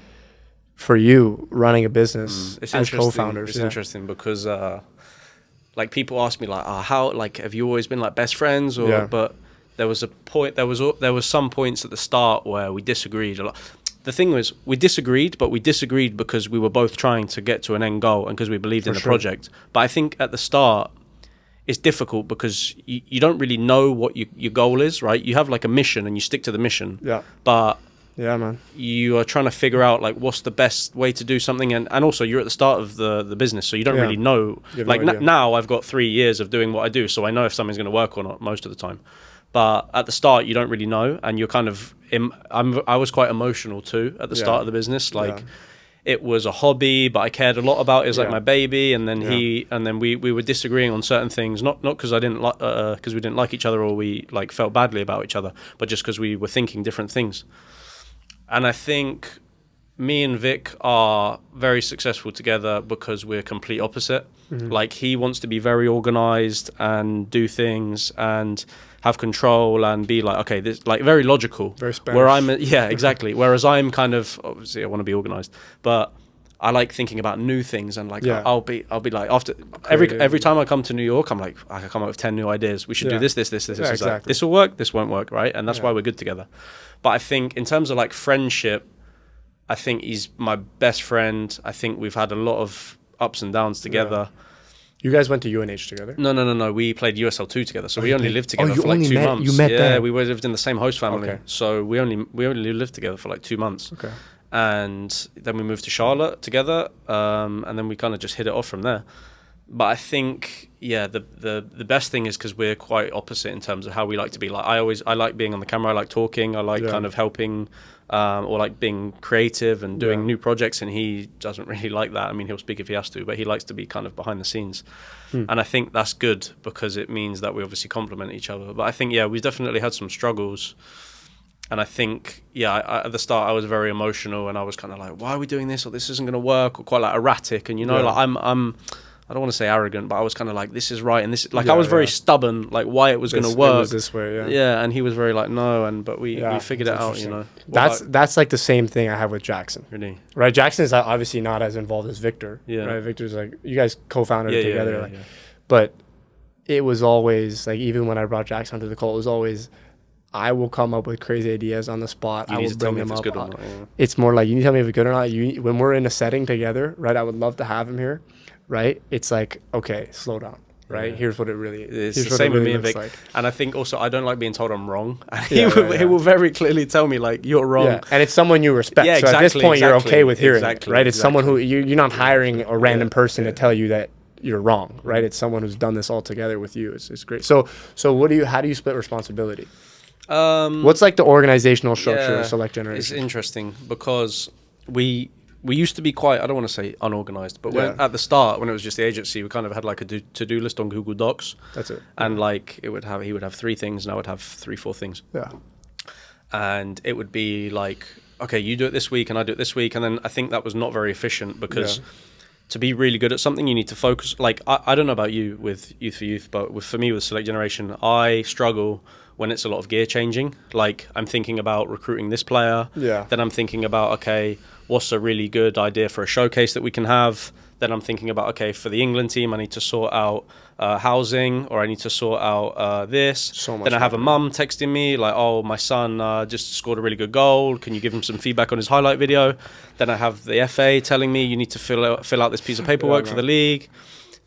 for you running a business as co-founders? It's interesting because, like, people ask me, like, how, like, have you always been, like, best friends? Or But there was a point, there was some points at the start where we disagreed a lot. The thing was, we disagreed, but we disagreed because we were both trying to get to an end goal and because we believed in the project. But I think at the start, it's difficult because you don't really know what your goal is, right? You have like a mission and you stick to the mission. Yeah. But yeah, man, you are trying to figure out like what's the best way to do something, and also you're at the start of the business, so you don't really know. Like now I've got 3 years of doing what I do, so I know if something's going to work or not most of the time. But at the start, you don't really know, and you're kind of... I was quite emotional too at the start of the business. Like, it was a hobby, but I cared a lot about it. It was like my baby, and then we were disagreeing on certain things, not because we didn't like each other or we like felt badly about each other, but just because we were thinking different things. And I think me and Vic are very successful together because we're complete opposite. Like, he wants to be very organized and do things and have control and be like, okay, this, like, very logical. Very Spanish. Where I'm, exactly. Whereas I'm kind of, obviously I want to be organized, but I like thinking about new things, and like I'll be like, after every time I come to New York, I'm like, I can come up with 10 new ideas. We should do this. Exactly. Like, this will work, this won't work, right? And that's why we're good together. But I think in terms of like friendship, I think he's my best friend. I think we've had a lot of ups and downs together. You guys went to UNH together? No. We played USL2 together, so we only lived together for like 2 months. You met them? We lived in the same host family, so we only lived together for like 2 months. Okay. And then we moved to Charlotte together, and then we kind of just hit it off from there. But I think, the best thing is because we're quite opposite in terms of how we like to be. Like, I like being on the camera. I like talking. I like kind of helping, or like being creative and doing new projects. And he doesn't really like that. I mean, he'll speak if he has to, but he likes to be kind of behind the scenes. And I think that's good because it means that we obviously complement each other. But I think, we've definitely had some struggles. And I think, I, at the start, I was very emotional, and I was kind of like, why are we doing this? Or this isn't going to work, or quite like erratic. And, like, I'm I don't want to say arrogant, but I was kind of like, this is right, and this, like, I was very stubborn, like why it was going to work. It was this way, yeah. Yeah, and he was very like, no, but we figured it out, you know. That's like the same thing I have with Jackson. Really? Right? Jackson is obviously not as involved as Victor. Yeah. Right? Victor's like, you guys co-founded it together. But it was always, like, even when I brought Jackson onto the call, it was always, I will come up with crazy ideas on the spot. You I need will to tell bring me if them it's up. good or not. Yeah. It's more like, you need to tell me if it's good or not. When we're in a setting together, right, I would love to have him here, right? It's like, okay, slow down, right? Here's what it really is. It's the same with me and Vic. Like. And I think also I don't like being told I'm wrong. He will very clearly tell me, like, you're wrong. Yeah. And it's someone you respect. So at this point, you're okay with hearing it, right? It's someone who, you're not hiring a random person to tell you that you're wrong, right? It's someone who's done this all together with you. It's great. So how do you split responsibility? What's like the organizational structure of Select Generation? It's interesting because we used to be quite, I don't want to say unorganized, but at the start, when it was just the agency, we kind of had like a to-do list on Google Docs. That's it. And like he would have 3 things and I would have 3-4 things. Yeah. And it would be like, okay, you do it this week and I do it this week. And then I think that was not very efficient because to be really good at something, you need to focus. Like, I don't know about you with Youth for Youth, but for me with Select Generation, I struggle when it's a lot of gear changing. Like, I'm thinking about recruiting this player. Yeah. Then I'm thinking about, okay, what's a really good idea for a showcase that we can have? Then I'm thinking about, okay, for the England team, I need to sort out housing, or I need to sort out this. So much. Then I have a mum texting me like, oh, my son just scored a really good goal. Can you give him some feedback on his highlight video? Then I have the FA telling me you need to fill out this piece of paperwork for the league.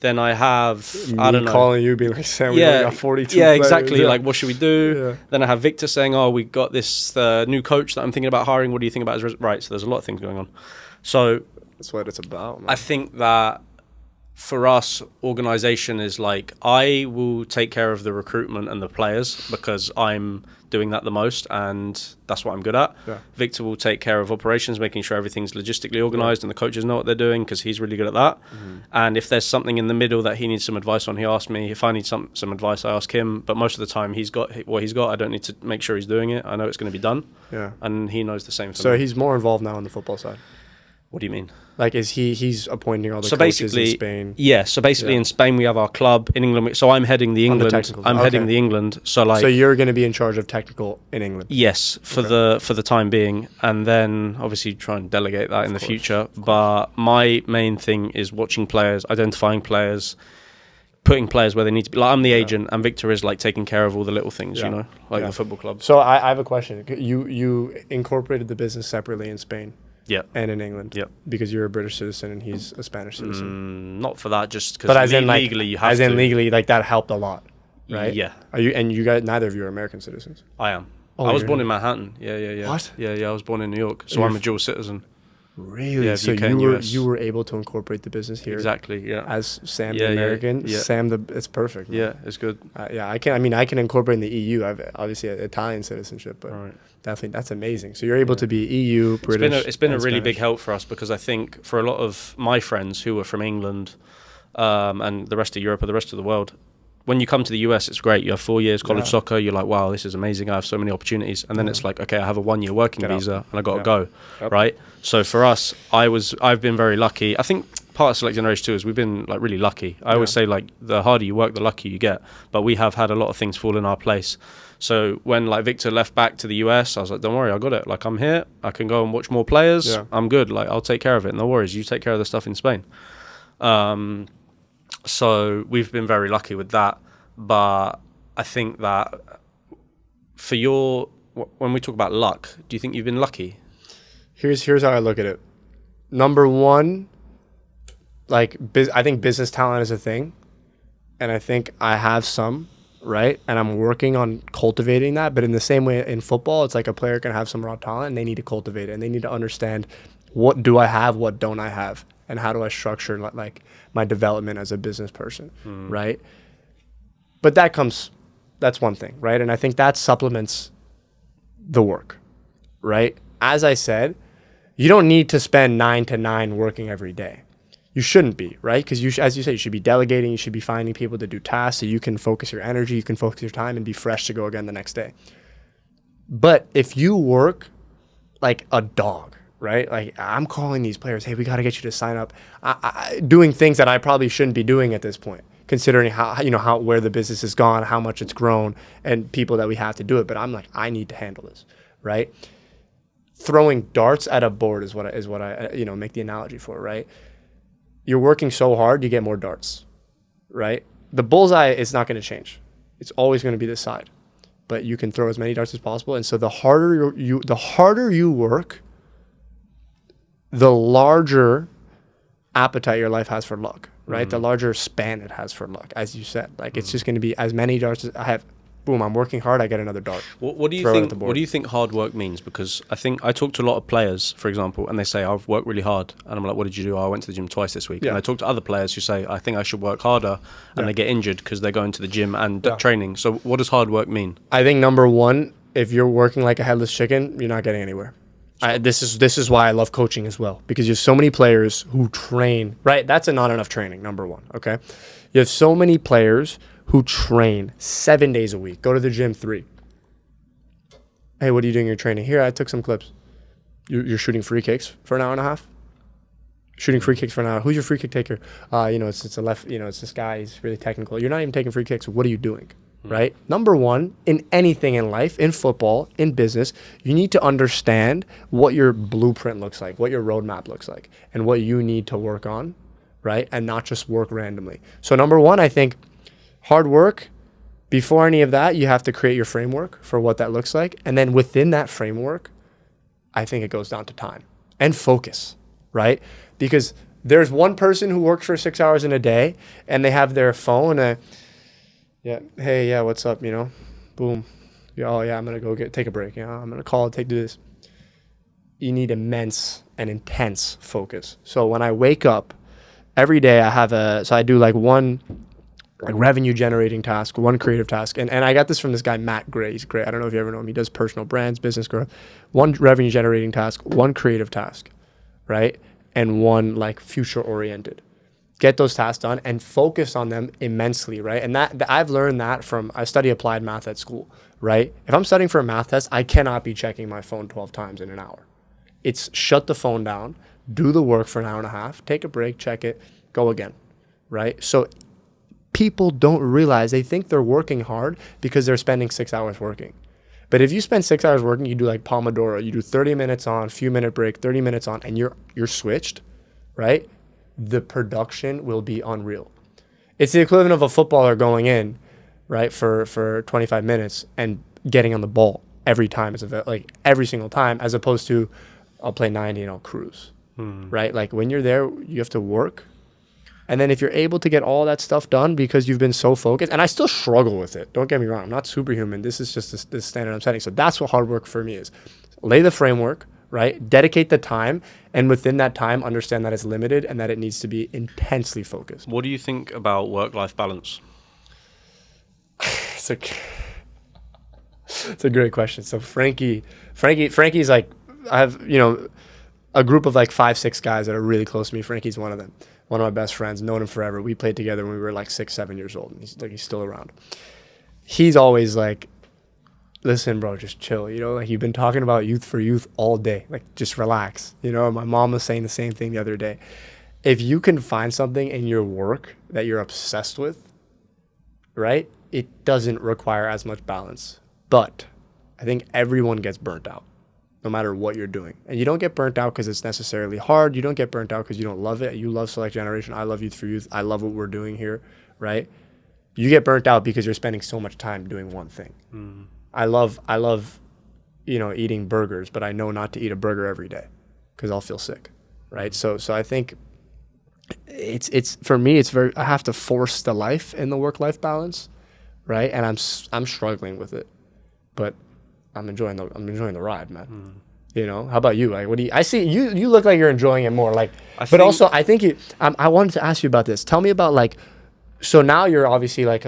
Then I have, I don't know, calling you, being like, Sam, we only got 42 Yeah, players. exactly. Like, what should we do? Yeah. Then I have Victor saying, oh, we got this new coach that I'm thinking about hiring. What do you think about his right? So there's a lot of things going on. So that's what it's about, man. I think that for us, organization is like, I will take care of the recruitment and the players because I'm doing that the most and that's what I'm good at. Yeah. Victor will take care of operations, making sure everything's logistically organized and the coaches know what they're doing because he's really good at that. Mm-hmm. And if there's something in the middle that he needs some advice on, he asks me. If I need some advice, I ask him. But most of the time, he's got what he's got. I don't need to make sure he's doing it. I know it's going to be done. Yeah. And he knows the same for me. So he's more involved now on the football side. What do you mean? Like, is he's appointing all the coaches in Spain? Yeah. So basically, in Spain we have our club. In England, so I'm heading the England. Heading the England. So like. So you're going to be in charge of technical in England. Yes, for the time being, and then obviously try and delegate that in the future. But my main thing is watching players, identifying players, putting players where they need to be. Like, I'm the agent, and Victor is like taking care of all the little things, you know, like the football club. So I have a question. You incorporated the business separately in Spain. Yeah. And in England. Yeah. Because you're a British citizen and he's a Spanish citizen. Not for that, just because legally you have to. As in legally, like, that helped a lot, right? Yeah. You guys, neither of you are American citizens? I am. I was born in Manhattan. Yeah. What? Yeah, I was born in New York, so I'm a dual citizen. Really? Yeah, so you were able to incorporate the business here. Exactly. Yeah. As Sam the American. Yeah. Sam it's perfect. Man. Yeah, it's good. I can incorporate in the EU. I've obviously Italian citizenship, but definitely that's amazing. So you're able to be EU, British. It's been a really big help for us because I think for a lot of my friends who are from England, and the rest of Europe or the rest of the world, when you come to the US, it's great. You have 4 years college soccer. You're like, wow, this is amazing. I have so many opportunities. And then it's like, okay, I have a 1 year working visa and I got to go, right? So for us, I've been very lucky. I think part of Select Generation 2 is we've been like really lucky. I always say like the harder you work, the luckier you get. But we have had a lot of things fall in our place. So when like Victor left back to the US, I was like, don't worry, I got it. Like, I'm here. I can go and watch more players. Yeah. I'm good. Like, I'll take care of it. No worries. You take care of the stuff in Spain. So we've been very lucky with that. But I think that when we talk about luck, do you think you've been lucky? Here's how I look at it. Number one, like, I think business talent is a thing. And I think I have some, right? And I'm working on cultivating that. But in the same way in football, it's like a player can have some raw talent and they need to cultivate it. And they need to understand, what do I have, what don't I have? And how do I structure like my development as a business person, right? But that's one thing, right? And I think that supplements the work, right? As I said, you don't need to spend 9 to 9 working every day. You shouldn't be, right? Because as you say, you should be delegating, you should be finding people to do tasks so you can focus your energy, you can focus your time and be fresh to go again the next day. But if you work like a dog, right? Like I'm calling these players, hey, we got to get you to sign up, doing things that I probably shouldn't be doing at this point, considering how where the business has gone, how much it's grown, and people that we have to do it. But I'm like, I need to handle this, right? Throwing darts at a board is what I make the analogy for, right? You're working so hard, you get more darts, right? The bullseye is not going to change. It's always going to be this side, but you can throw as many darts as possible. And so the harder you work, the larger appetite your life has for luck, right? The larger span it has for luck, as you said. Like it's just going to be as many darts as I have. Boom, I'm working hard, I get another dart. What do you think? What do you think hard work means? Because I think I talk to a lot of players, for example, and they say I've worked really hard, and I'm like, what did you do? I went to the gym twice this week. And I talk to other players who say I think I should work harder, and they get injured because they're going to the gym and training. So what does hard work mean? I think number one, if you're working like a headless chicken, you're not getting anywhere. This is why I love coaching as well, because there's so many players who train, right? That's not enough training, number one, okay? You have so many players who train 7 days a week, go to the gym 3. Hey, what are you doing in your training? Here, I took some clips. You're shooting free kicks for an hour and a half? Shooting free kicks for an hour. Who's your free kick taker? It's a left, it's this guy, he's really technical. You're not even taking free kicks. What are you doing? Right? Number one, in anything in life, in football, in business, you need to understand what your blueprint looks like, what your roadmap looks like, and what you need to work on, right? And not just work randomly. So number one, I think hard work. Before any of that, you have to create your framework for what that looks like. And then within that framework, I think it goes down to time and focus, right? Because there's one person who works for 6 hours in a day and they have their phone. Hey, what's up? Boom. I'm going to go take a break. I'm going to call, take this. You need immense and intense focus. So when I wake up every day, I do like one revenue generating task, one creative task. And I got this from this guy, Matt Gray. He's great. I don't know if you ever know him. He does personal brands, business growth. One revenue generating task, one creative task, right? And one like future oriented. Get those tasks done and focus on them immensely, right? And that I've learned that I study applied math at school, right? If I'm studying for a math test, I cannot be checking my phone 12 times in an hour. It's shut the phone down, do the work for an hour and a half, take a break, check it, go again, right? So people don't realize, they think they're working hard because they're spending 6 hours working. But if you spend 6 hours working, you do like Pomodoro, you do 30 minutes on, few minute break, 30 minutes on, and you're switched, right? The production will be unreal. It's the equivalent of a footballer going in, right, for 25 minutes and getting on the ball every time, like every single time, as opposed to I'll play 90 and I'll cruise, right? Like when you're there, you have to work. And then if you're able to get all that stuff done because you've been so focused, and I still struggle with it, don't get me wrong, I'm not superhuman. This is just this standard I'm setting. So that's what hard work for me is. Lay the framework, right? Dedicate the time, and within that time, understand that it's limited and that it needs to be intensely focused. What do you think about work-life balance? It's a great question. So Frankie's like, I have, a group of like 5-6 guys that are really close to me. Frankie's one of them. One of my best friends, known him forever. We played together when we were like 6-7 years old. And he's still around. He's always like, listen, bro, just chill. Like you've been talking about youth for youth all day. Like just relax. My mom was saying the same thing the other day. If you can find something in your work that you're obsessed with, right? It doesn't require as much balance. But I think everyone gets burnt out, no matter what you're doing. And you don't get burnt out because it's necessarily hard. You don't get burnt out because you don't love it. You love Select Generation. I love Youth for Youth. I love what we're doing here, right? You get burnt out because you're spending so much time doing one thing. I love, eating burgers, but I know not to eat a burger every day because I'll feel sick, right? So I think it's for me, I have to force the life in the work-life balance, right? And I'm struggling with it, but I'm enjoying the ride, man. How about you? Like, I see you look like you're enjoying it more. Like, I think I wanted to ask you about this. Tell me about like, so now you're obviously like,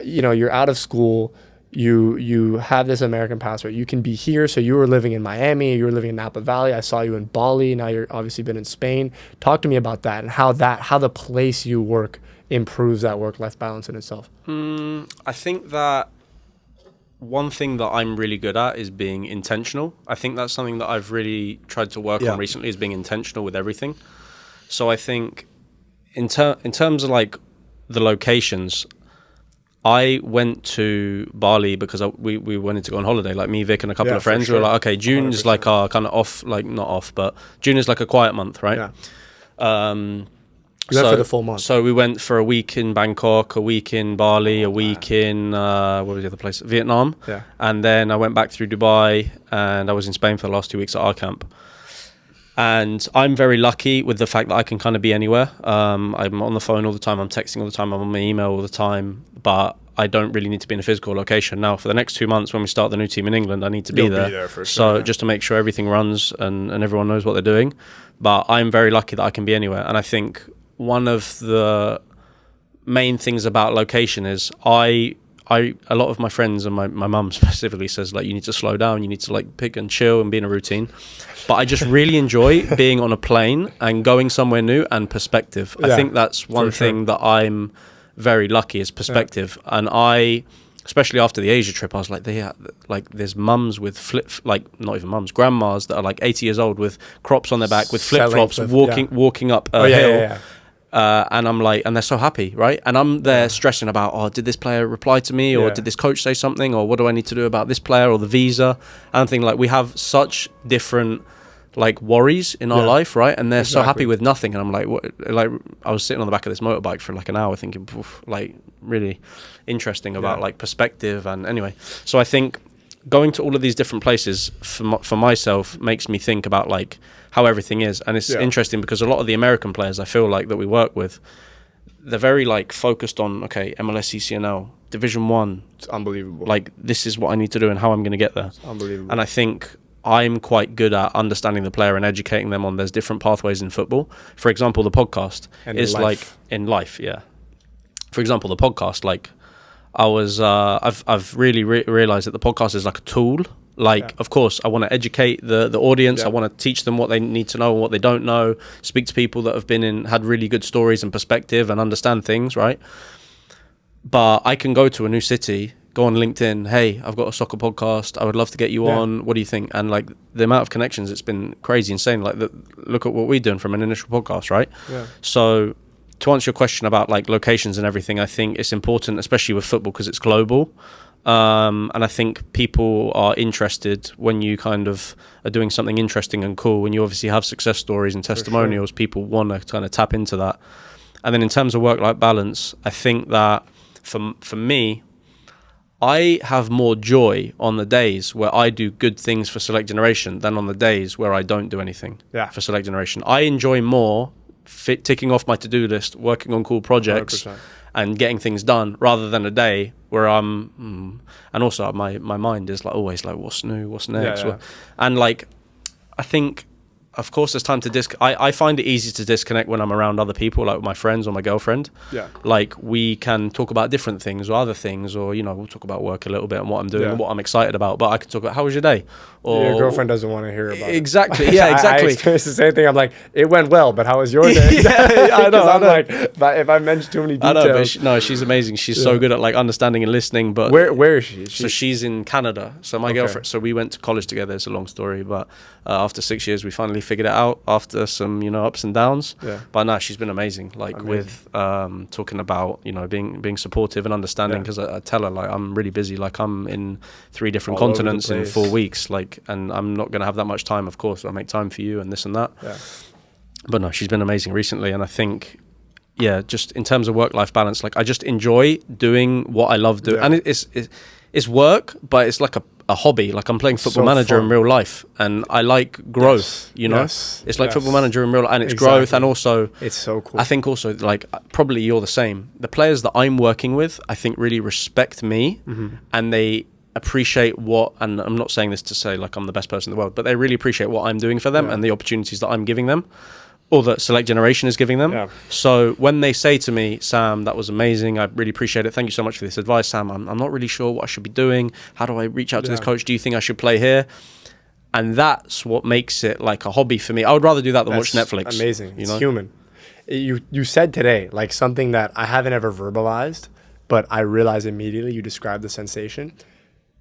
you're out of school. You have this American passport. You can be here. So you were living in Miami. You were living in Napa Valley. I saw you in Bali. Now you're obviously been in Spain. Talk to me about that and how the place you work improves that work-life balance in itself. I think that one thing that I'm really good at is being intentional. I think that's something that I've really tried to work on recently, is being intentional with everything. So I think in terms of like the locations, I went to Bali because we wanted to go on holiday, like me, Vic, and a couple of friends. We were like, okay, June 100%. Is like our kind of off, like not off, but June is like a quiet month, right? Yeah. You went for the full month. So we went for a week in Bangkok, a week in Bali, a week in, what was the other place? Vietnam. Yeah. And then I went back through Dubai, and I was in Spain for the last 2 weeks at our camp. And I'm very lucky with the fact that I can kind of be anywhere. I'm on the phone all the time, I'm texting all the time, I'm on my email all the time, but I don't really need to be in a physical location. Now, for the next 2 months when we start the new team in England, I need to be there. For sure, so just to make sure everything runs and everyone knows what they're doing. But I'm very lucky that I can be anywhere. And I think one of the main things about location is a lot of my friends and my mum specifically says, like, you need to slow down, you need to like pick and chill and be in a routine. But I just really enjoy being on a plane and going somewhere new and perspective. I think that's one thing that I'm very lucky is perspective. And I, especially after the Asia trip, I was like, there's mums with not even mums, grandmas that are like 80 years old with crops on their back, with flip-flops, walking up a hill. And I'm like, and they're so happy, right? And I'm there stressing about, oh, did this player reply to me, or did this coach say something, or what do I need to do about this player or the visa? And I'm thinking, like, we have such different like worries in our life, right? And they're so happy with nothing. And I'm like, what? Like, I was sitting on the back of this motorbike for like an hour thinking, like, really interesting about like perspective. And anyway, so I think going to all of these different places for myself makes me think about like how everything is. And it's interesting because a lot of the American players I feel like that we work with, they're very like focused on, okay, MLS, CCNL, Division 1. It's unbelievable. Like, this is what I need to do and how I'm going to get there. It's unbelievable. And I think I'm quite good at understanding the player and educating them on there's different pathways in football. For example, the podcast is like in life. Yeah. For example, the podcast, like I've really realized that the podcast is like a tool. Like, of course, I want to educate the audience. I want to teach them what they need to know and what they don't know. Speak to people that have had really good stories and perspective and understand things, right? But I can go to a new city, go on LinkedIn, hey, I've got a soccer podcast, I would love to get you on, what do you think? And like the amount of connections, it's been crazy, insane. Like, look at what we're doing from an initial podcast, right? So to answer your question about like locations and everything, I think it's important, especially with football, because it's global. And I think people are interested when you kind of are doing something interesting and cool. When you obviously have success stories and testimonials, people want to kind of tap into that. And then in terms of work-life balance, I think that for me, I have more joy on the days where I do good things for Select Generation than on the days where I don't do anything for Select Generation. I enjoy more ticking off my to-do list, working on cool projects 100%. And getting things done, rather than a day where I'm and also my mind is like always like, what's new, what's next? And like, I think, of course, there's time to I find it easy to disconnect when I'm around other people, like my friends or my girlfriend. Like, we can talk about different things or other things, or, you know, we'll talk about work a little bit and what I'm doing and what I'm excited about. But I can talk about, how was your day? Or your girlfriend doesn't want to hear about it. Exactly. Yeah, exactly. I experienced the same thing. I'm like, it went well, but how was your day? I know. I'm like, if I mention too many details. I know, but she's amazing. She's so good at like understanding and listening. But where is she? So she's in Canada. So my girlfriend. So we went to college together. It's a long story, but after 6 years, we finally figured it out after some, you know, ups and downs. But no, she's been amazing. Like with talking about, you know, being supportive and understanding. Because I tell her, like, I'm really busy. Like, I'm in 3 different continents in 4 weeks. Like, and I'm not going to have that much time. Of course, I make time for you and this and that. But no, she's been amazing recently. And I think, just in terms of work-life balance, like, I just enjoy doing what I love doing. And it's work, but it's like a hobby. Like, I'm playing Football Manager in real life, and I like growth, you know? It's like Football Manager in real life, and it's growth, and also... It's so cool. I think also, like, probably you're the same. The players that I'm working with, I think, really respect me, and they appreciate and I'm not saying this to say, like, I'm the best person in the world, but they really appreciate what I'm doing for them and the opportunities that I'm giving them, or that Select Generation is giving them. So when they say to me, Sam, that was amazing, I really appreciate it, thank you so much for this advice, Sam, I'm not really sure what I should be doing, how do I reach out to this coach, do you think I should play here? And that's what makes it like a hobby for me. I would rather do that than watch Netflix. Amazing. It's human. You said today, like, something that I haven't ever verbalized, but I realized immediately. You described the sensation.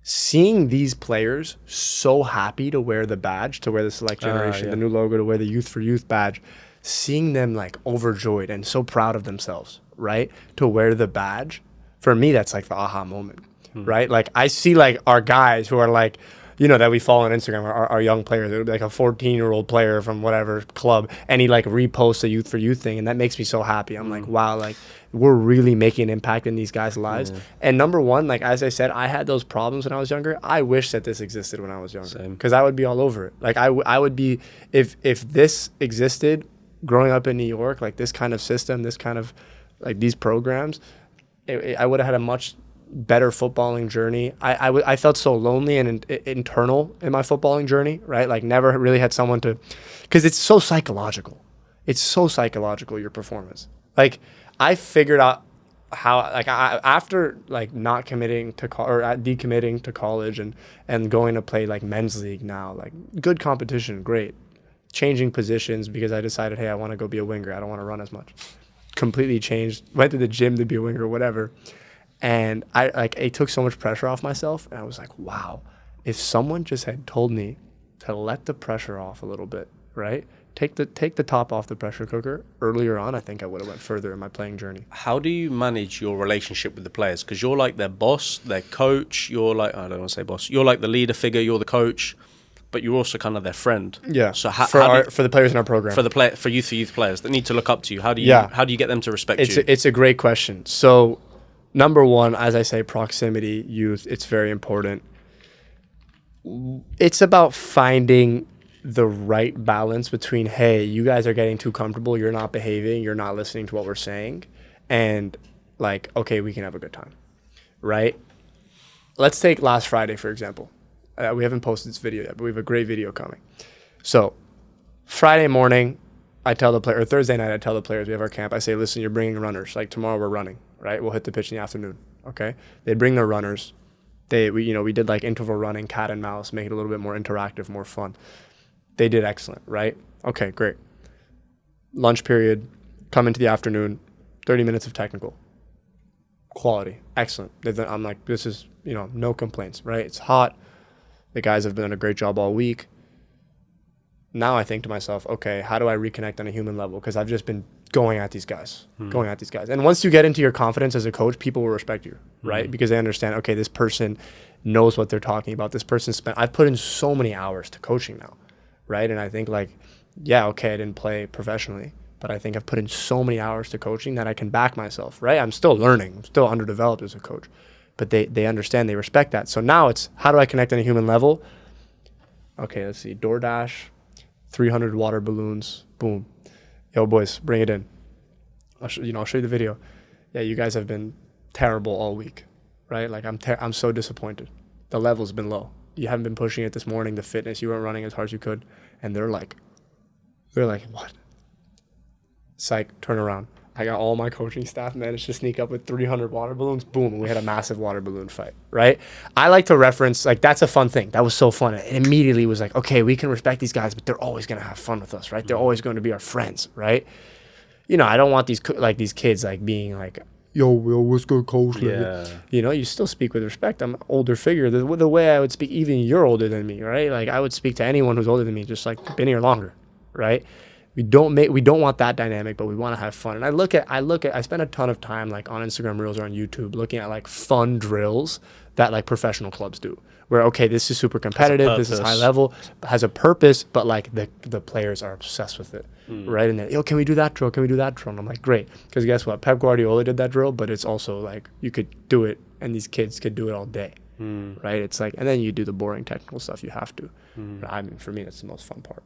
seeing these players so happy to wear the badge, to wear the select generation, the new logo, to wear the Youth for Youth badge, seeing them like overjoyed and so proud of themselves, right? To wear the badge, for me, that's like the aha moment, right? Like I see like our guys who are like, you know, that we follow on Instagram, our young players. It would be like a 14-year-old player from whatever club, and he like reposts a Youth for Youth thing, and that makes me so happy. I'm like, wow, like we're really making an impact in these guys' lives. And number one, like as I said, I had those problems when I was younger. I wish that this existed when I was younger, because I would be all over it. Like I would be, if this existed growing up in New York, like this kind of system, this kind of like these programs, I would have had a much better footballing journey. I felt so lonely and internal in my footballing journey, right? Like never really had someone to, because it's so psychological. It's so psychological, your performance. Like I figured out how, like after like not committing to or decommitting to college and going to play like men's league now, like good competition, great. Changing positions because I decided, hey, I want to go be a winger. I don't want to run as much. Completely changed. Went to the gym to be a winger, whatever. And it took so much pressure off myself. And I was like, wow, if someone just had told me to let the pressure off a little bit, right? Take the top off the pressure cooker earlier on, I think I would have went further in my playing journey. How do you manage your relationship with the players? Because you're like their boss, their coach. You're like, I don't want to say boss. You're like the leader figure. You're the coach, but you're also kind of their friend. Yeah. So for the players in our program, for youth players that need to look up to you, how do you get them to respect you? It's a great question. So, number one, as I say, proximity, youth, it's very important. It's about finding the right balance between, hey, you guys are getting too comfortable, you're not behaving, you're not listening to what we're saying, and like, okay, we can have a good time, right? Let's take last Friday, for example. We haven't posted this video yet, but we have a great video coming. So Friday morning, I tell the player, or Thursday night, I tell the players, we have our camp, I say, listen, you're bringing runners. Like tomorrow we're running, right? We'll hit the pitch in the afternoon, okay? They bring their runners. We did like interval running, cat and mouse, make it a little bit more interactive, more fun. They did excellent, right? Okay, great. Lunch period, come into the afternoon, 30 minutes of technical. Quality, excellent. I'm like, this is, no complaints, right? It's hot. The guys have done a great job all week. Now I think to myself, okay, how do I reconnect on a human level? Because I've just been going at these guys. And once you get into your confidence as a coach, people will respect you, right? Because they understand, okay, this person knows what they're talking about. This person I've put in so many hours to coaching now, right? And I think like, yeah, okay, I didn't play professionally, but I think I've put in so many hours to coaching that I can back myself, right? I'm still learning. I'm still underdeveloped as a coach. But they understand, they respect that. So now it's, how do I connect on a human level? Okay, let's see. DoorDash, 300 water balloons, boom. Yo, boys, bring it in. I'll show you the video. Yeah, you guys have been terrible all week, right? Like I'm so disappointed. The level's been low. You haven't been pushing it this morning, the fitness. You weren't running as hard as you could. And they're like, what? Psych, turn around. I got all my coaching staff managed to sneak up with 300 water balloons. Boom, and we had a massive water balloon fight, right? I like to reference, like, that's a fun thing. That was so fun. It immediately was like, okay, we can respect these guys, but they're always going to have fun with us, right? They're always going to be our friends, right? I don't want these kids, like, being like, yo, what's good, coach? Yeah. You still speak with respect. I'm an older figure. The way I would speak, even you're older than me, right? Like, I would speak to anyone who's older than me, just like been here longer, right? We don't want that dynamic, but we want to have fun. And I spend a ton of time like on Instagram Reels or on YouTube looking at like fun drills that like professional clubs do. Where, okay, this is super competitive, this is high level, has a purpose, but like the players are obsessed with it, right? And yo, can we do that drill? Can we do that drill? And I'm like, great, because guess what? Pep Guardiola did that drill, but it's also like you could do it, and these kids could do it all day. Right? It's like, and then you do the boring technical stuff you have to. I mean, for me, that's the most fun part,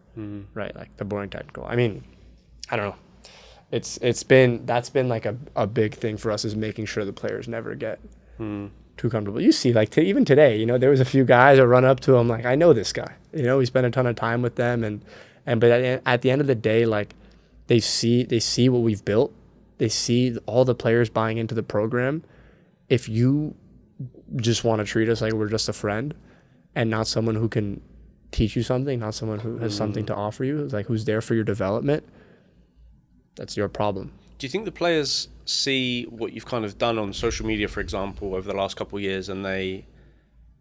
right? Like the boring technical. I mean, I don't know. That's been like a big thing for us, is making sure the players never get too comfortable. You see, like even today, there was a few guys that run up to him like, I know this guy. We spent a ton of time with them, but at the end of the day, like they see what we've built. They see all the players buying into the program. If you just want to treat us like we're just a friend and not someone who can teach you something, not someone who has something to offer you, like who's there for your development, that's your problem. Do you think the players see what you've kind of done on social media, for example, over the last couple of years, and they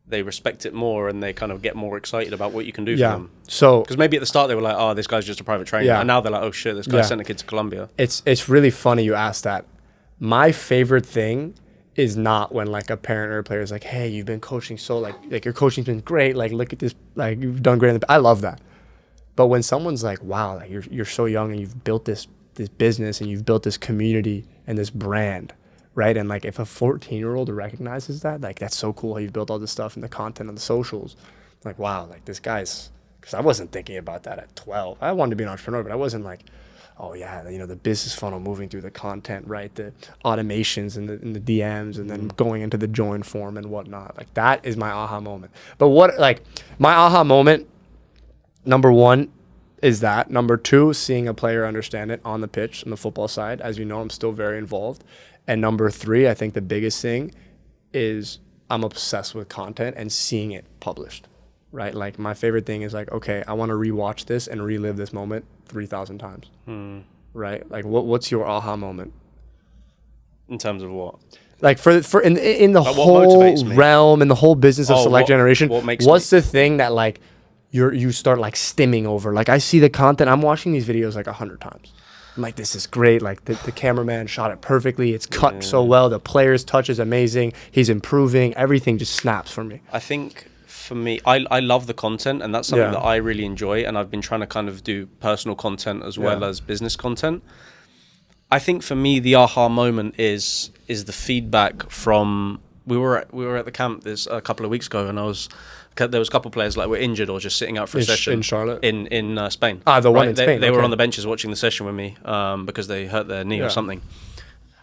they respect it more and they kind of get more excited about what you can do for them. So, because maybe at the start they were like, oh, this guy's just a private trainer. And now they're like, oh shit, this guy sent a kid to Colombia. It's really funny you asked that. My favorite thing is not when like a parent or a player is like, hey, you've been coaching so like your coaching's been great. Like, look at this, like you've done great. I love that. But when someone's like, wow, like you're so young and you've built this business and you've built this community and this brand, right? And like if a 14-year-old recognizes that, like that's so cool how you've built all this stuff and the content on the socials. Like, wow, like this guy's, because I wasn't thinking about that at 12. I wanted to be an entrepreneur, but I wasn't like, oh yeah, you know, the business funnel moving through the content, right? The automations and the DMs and then going into the join form and whatnot. Like that is my aha moment. But what, like my aha moment, number one, is that. Number two, seeing a player understand it on the pitch, on the football side. As you know, I'm still very involved. And number three, I think the biggest thing is I'm obsessed with content and seeing it published, right? Like my favorite thing is like, okay, I want to rewatch this and relive this moment 3,000 times, right? Like what's your aha moment? In terms of what? Like for in the whole realm, in the whole business of Select Generation, what's the thing that like you start like stimming over? Like I see the content, I'm watching these videos like 100 times. I'm like, this is great. Like the cameraman shot it perfectly. It's cut so well. The player's touch is amazing. He's improving. Everything just snaps for me. I think for me, I love the content, and that's something that I really enjoy. And I've been trying to kind of do personal content as well as business content. I think for me, the aha moment is the feedback from. We were at the camp this a couple of weeks ago, and there was a couple of players like were injured or just sitting out for a session in Charlotte, in Spain. The one in Spain. They were on the benches watching the session with me because they hurt their knee or something,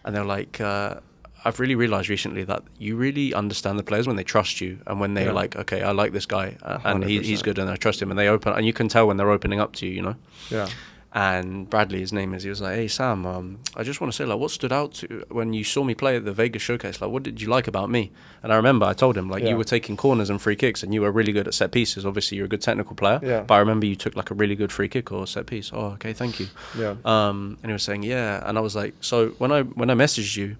and they're like, I've really realized recently that you really understand the players when they trust you and when they're like, okay, I like this guy and he's good and I trust him, and they open, and you can tell when they're opening up to you, you know. Yeah. And Bradley, his name is, he was like, hey, Sam, I just want to say, like, what stood out to when you saw me play at the Vegas showcase? Like, what did you like about me? And I remember I told him, like, you were taking corners and free kicks and you were really good at set pieces. Obviously, you're a good technical player. Yeah. But I remember you took, like, a really good free kick or set piece. Oh, okay, thank you. Yeah. And he was saying, yeah. And I was like, so when I messaged you,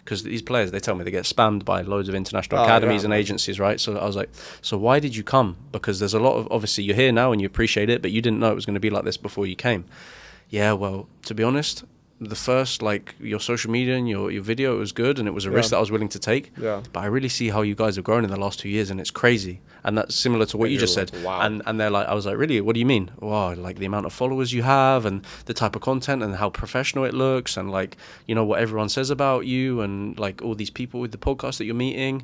because these players, they tell me they get spammed by loads of international academies and agencies, right? So I was like, so why did you come? Because there's a lot of, obviously, you're here now and you appreciate it, but you didn't know it was going to be like this before you came. Yeah, well, to be honest, the first, like, your social media and your video, it was good, and it was a risk that I was willing to take. Yeah. But I really see how you guys have grown in the last 2 years, and it's crazy. And that's similar to what you just said. Wow. And they're like, I was like, really? What do you mean? Wow, like the amount of followers you have and the type of content and how professional it looks and, like, you know, what everyone says about you and, like, all these people with the podcast that you're meeting.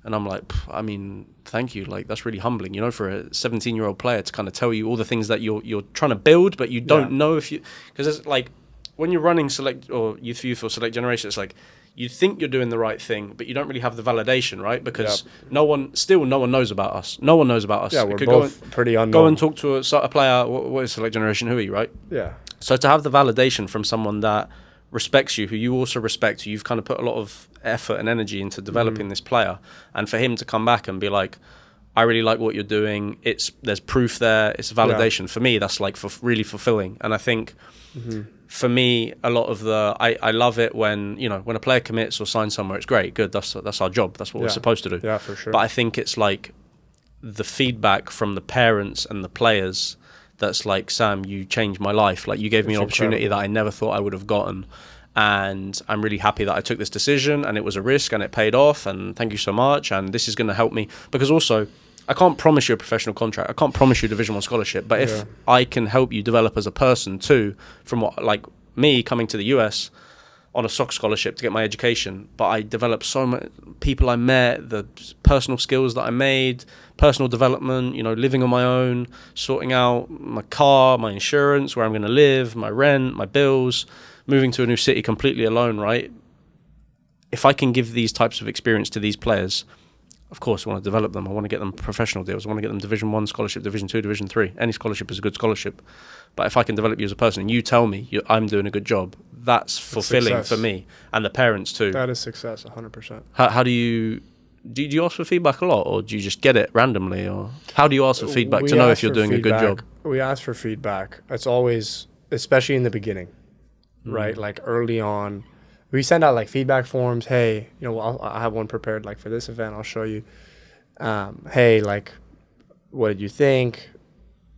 And I'm like, I mean, thank you. Like, that's really humbling, you know, for a 17-year-old player to kind of tell you all the things that you're trying to build, but you don't know if you, because it's like when you're running Select or Youth or Select Generation, it's like you think you're doing the right thing, but you don't really have the validation, right? Because no one knows about us. No one knows about us. Yeah, we're both pretty unknown. Go and talk to a player. What is Select Generation? Who are you, right? Yeah. So to have the validation from someone that respects you, who you also respect, who you've kind of put a lot of effort and energy into developing this player, and for him to come back and be like, I really like what you're doing, there's proof there, it's validation. For me, that's like really fulfilling. And I think for me, a lot of I love it when, you know, when a player commits or signs somewhere, it's great, good, that's our job, that's what we're supposed to do. Yeah, for sure. But I think it's like the feedback from the parents and the players that's like, Sam, you changed my life. Like, you gave me an opportunity that I never thought I would have gotten. And I'm really happy that I took this decision, and it was a risk and it paid off, and thank you so much. And this is going to help me, because also I can't promise you a professional contract. I can't promise you a Division 1 scholarship. But if I can help you develop as a person too, from what, like me coming to the US on a soccer scholarship to get my education, but I developed so many people I met, the personal skills that I made, personal development, you know, living on my own, sorting out my car, my insurance, where I'm going to live, my rent, my bills, moving to a new city completely alone, right? If I can give these types of experience to these players, of course, I want to develop them. I want to get them professional deals. I want to get them Division 1 scholarship, Division 2, Division 3. Any scholarship is a good scholarship. But if I can develop you as a person and you tell me I'm doing a good job, that's fulfilling for me and the parents too. That is success, 100%. How do you ask for feedback a lot, or do you just get it randomly? Or how do you ask for feedback to know if you're doing a good job? We ask for feedback. It's always, especially in the beginning, right? Like early on, we send out like feedback forms. Hey, you know, I have one prepared like for this event. I'll show you. Hey, like, what did you think?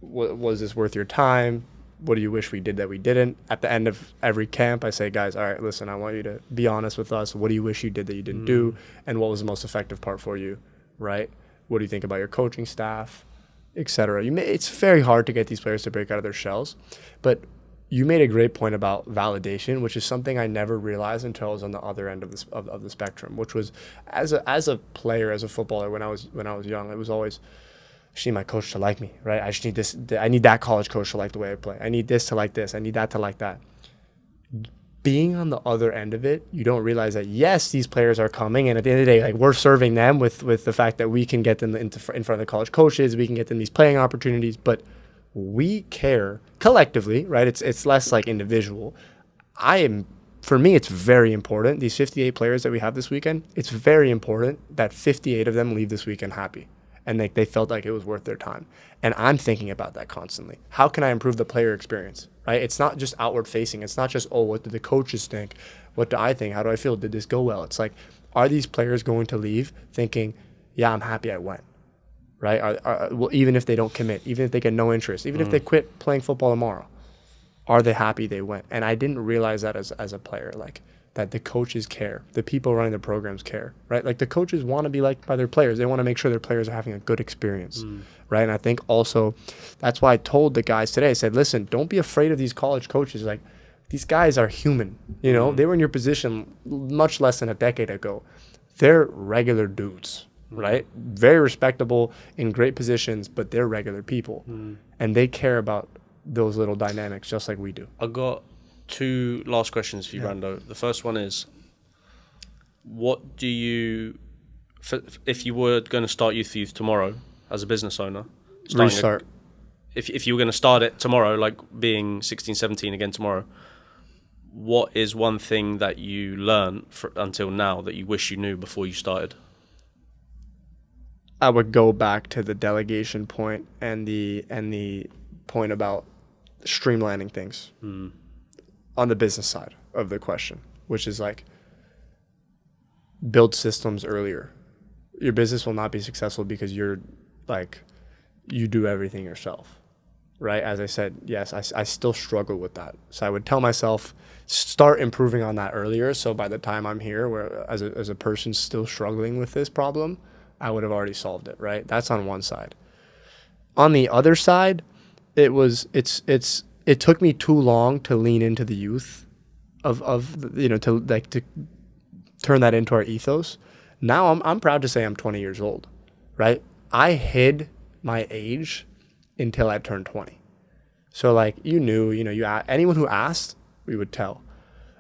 Was this worth your time? What do you wish we did that we didn't? At the end of every camp, I say, guys, all right, listen, I want you to be honest with us. What do you wish you did that you didn't do? And what was the most effective part for you, right? What do you think about your coaching staff, etc.? It's very hard to get these players to break out of their shells. But you made a great point about validation, which is something I never realized until I was on the other end of this of the spectrum, which was as a player, as a footballer, when I was young, it was always, I just need my coach to like me, right? I just need this. I need that college coach to like the way I play. I need this to like this. I need that to like that. Being on the other end of it, you don't realize that, yes, these players are coming, and at the end of the day, like, we're serving them with the fact that we can get them in front of the college coaches, we can get them these playing opportunities, but we care collectively, right? It's less like individual. For me, it's very important. These 58 players that we have this weekend, it's very important that 58 of them leave this weekend happy, and they felt like it was worth their time. And I'm thinking about that constantly. How can I improve the player experience, right? It's not just outward facing. It's not just, oh, what do the coaches think? What do I think? How do I feel? Did this go well? It's like, are these players going to leave thinking, yeah, I'm happy I went, right? Well, even if they don't commit, even if they get no interest, even if they quit playing football tomorrow, are they happy they went? And I didn't realize that as a player, like, that the coaches care, the people running the programs care, right? Like, the coaches want to be liked by their players. They want to make sure their players are having a good experience, right? And I think also that's why I told the guys today, I said, listen, don't be afraid of these college coaches. Like, these guys are human, you know? They were in your position much less than a decade ago. They're regular dudes, right? Very respectable in great positions, but they're regular people. And they care about those little dynamics just like we do. I got 2 last questions for you, Brando. The first one is, what do you, if you were going to start youth tomorrow as a business owner, Restart. If you were going to start it tomorrow, like being 16, 17 again tomorrow, what is one thing that you learned until now that you wish you knew before you started? I would go back to the delegation point and the point about streamlining things on the business side of the question, which is like, build systems earlier. Your business will not be successful because you do everything yourself, right? As I said, yes, I still struggle with that. So I would tell myself, start improving on that earlier. So by the time I'm here, where as a person still struggling with this problem, I would have already solved it, right? That's on one side. On the other side, it took me too long to lean into the youth to turn that into our ethos. Now I'm proud to say I'm 20 years old, right? I hid my age until I turned 20. So like, anyone who asked, we would tell.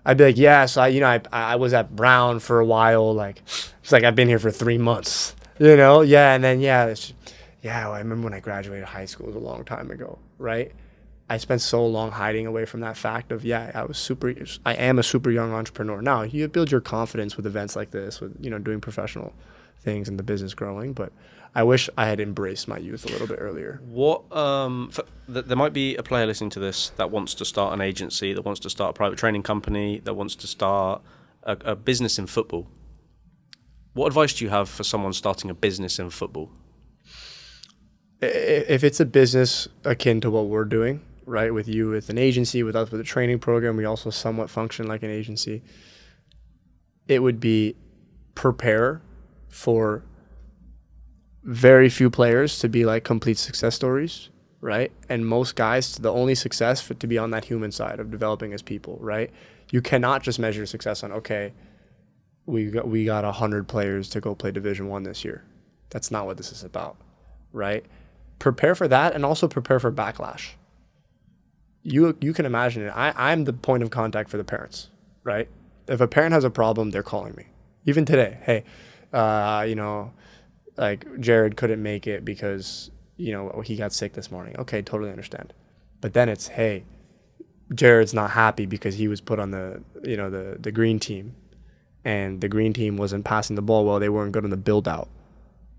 I'd be like, yeah, so I was at Brown for a while. Like, it's like I've been here for 3 months, yeah. And then, I remember when I graduated high school, it was a long time ago, right? I spent so long hiding away from that fact of, I am a super young entrepreneur. Now, you build your confidence with events like this, with, doing professional things and the business growing. But I wish I had embraced my youth a little bit earlier. There might be a player listening to this that wants to start an agency, that wants to start a private training company, that wants to start a business in football. What advice do you have for someone starting a business in football? If it's a business akin to what we're doing, right, with you with an agency, with us with a training program, we also somewhat function like an agency. It would be prepare for very few players to be like complete success stories, right? And most guys, the only success to be on that human side of developing as people, right? You cannot just measure success on, okay, we got 100 players to go play Division I this year. That's not what this is about, right? Prepare for that, and also prepare for backlash. You can imagine it. I'm the point of contact for the parents, right? If a parent has a problem, they're calling me. Even today, hey, like Jared couldn't make it because, he got sick this morning. Okay, totally understand. But then it's, hey, Jared's not happy because he was put on the green team, and the green team wasn't passing the ball well. They weren't good on the build out,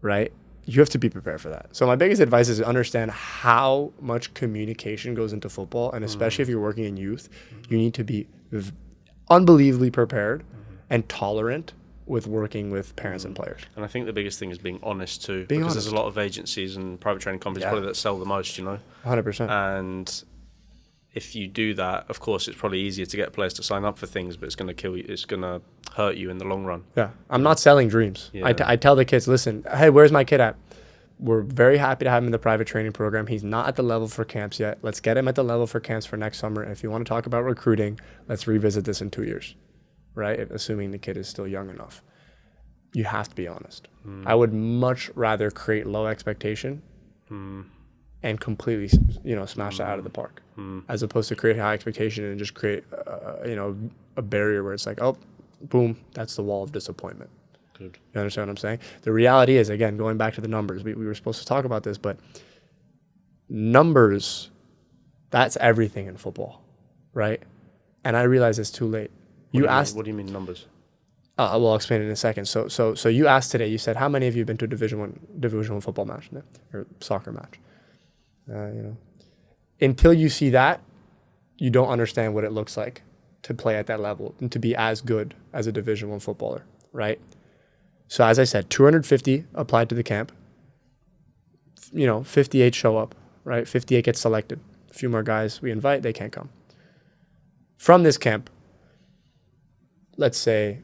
right? You have to be prepared for that. So my biggest advice is to understand how much communication goes into football, and especially if you're working in youth, you need to be unbelievably prepared and tolerant with working with parents and players. And I think the biggest thing is being honest too, Being because honest. there's a lot of agencies and private training companies probably that sell the most, 100%. And if you do that, of course, it's probably easier to get players to sign up for things, but it's going to kill you. It's going to hurt you in the long run. Yeah, I'm not selling dreams. Yeah. I tell the kids, listen, hey, where's my kid at? We're very happy to have him in the private training program. He's not at the level for camps yet. Let's get him at the level for camps for next summer. And if you want to talk about recruiting, let's revisit this in 2 years, right? Assuming the kid is still young enough. You have to be honest. I would much rather create low expectation and completely, smash that out of the park, as opposed to create high expectation and just create, a barrier where it's like, oh, boom, that's the wall of disappointment. Good. You understand what I'm saying? The reality is, again, going back to the numbers, we were supposed to talk about this, but numbers, that's everything in football, right? And I realize it's too late. What do you mean numbers? I'll explain it in a second. So you asked today, you said, how many of you have been to a Division One football match or soccer match? Until you see that, you don't understand what it looks like to play at that level and to be as good as a Division One footballer, right? So as I said, 250 applied to the camp. 58 show up, right? 58 get selected. A few more guys we invite, they can't come. From this camp, let's say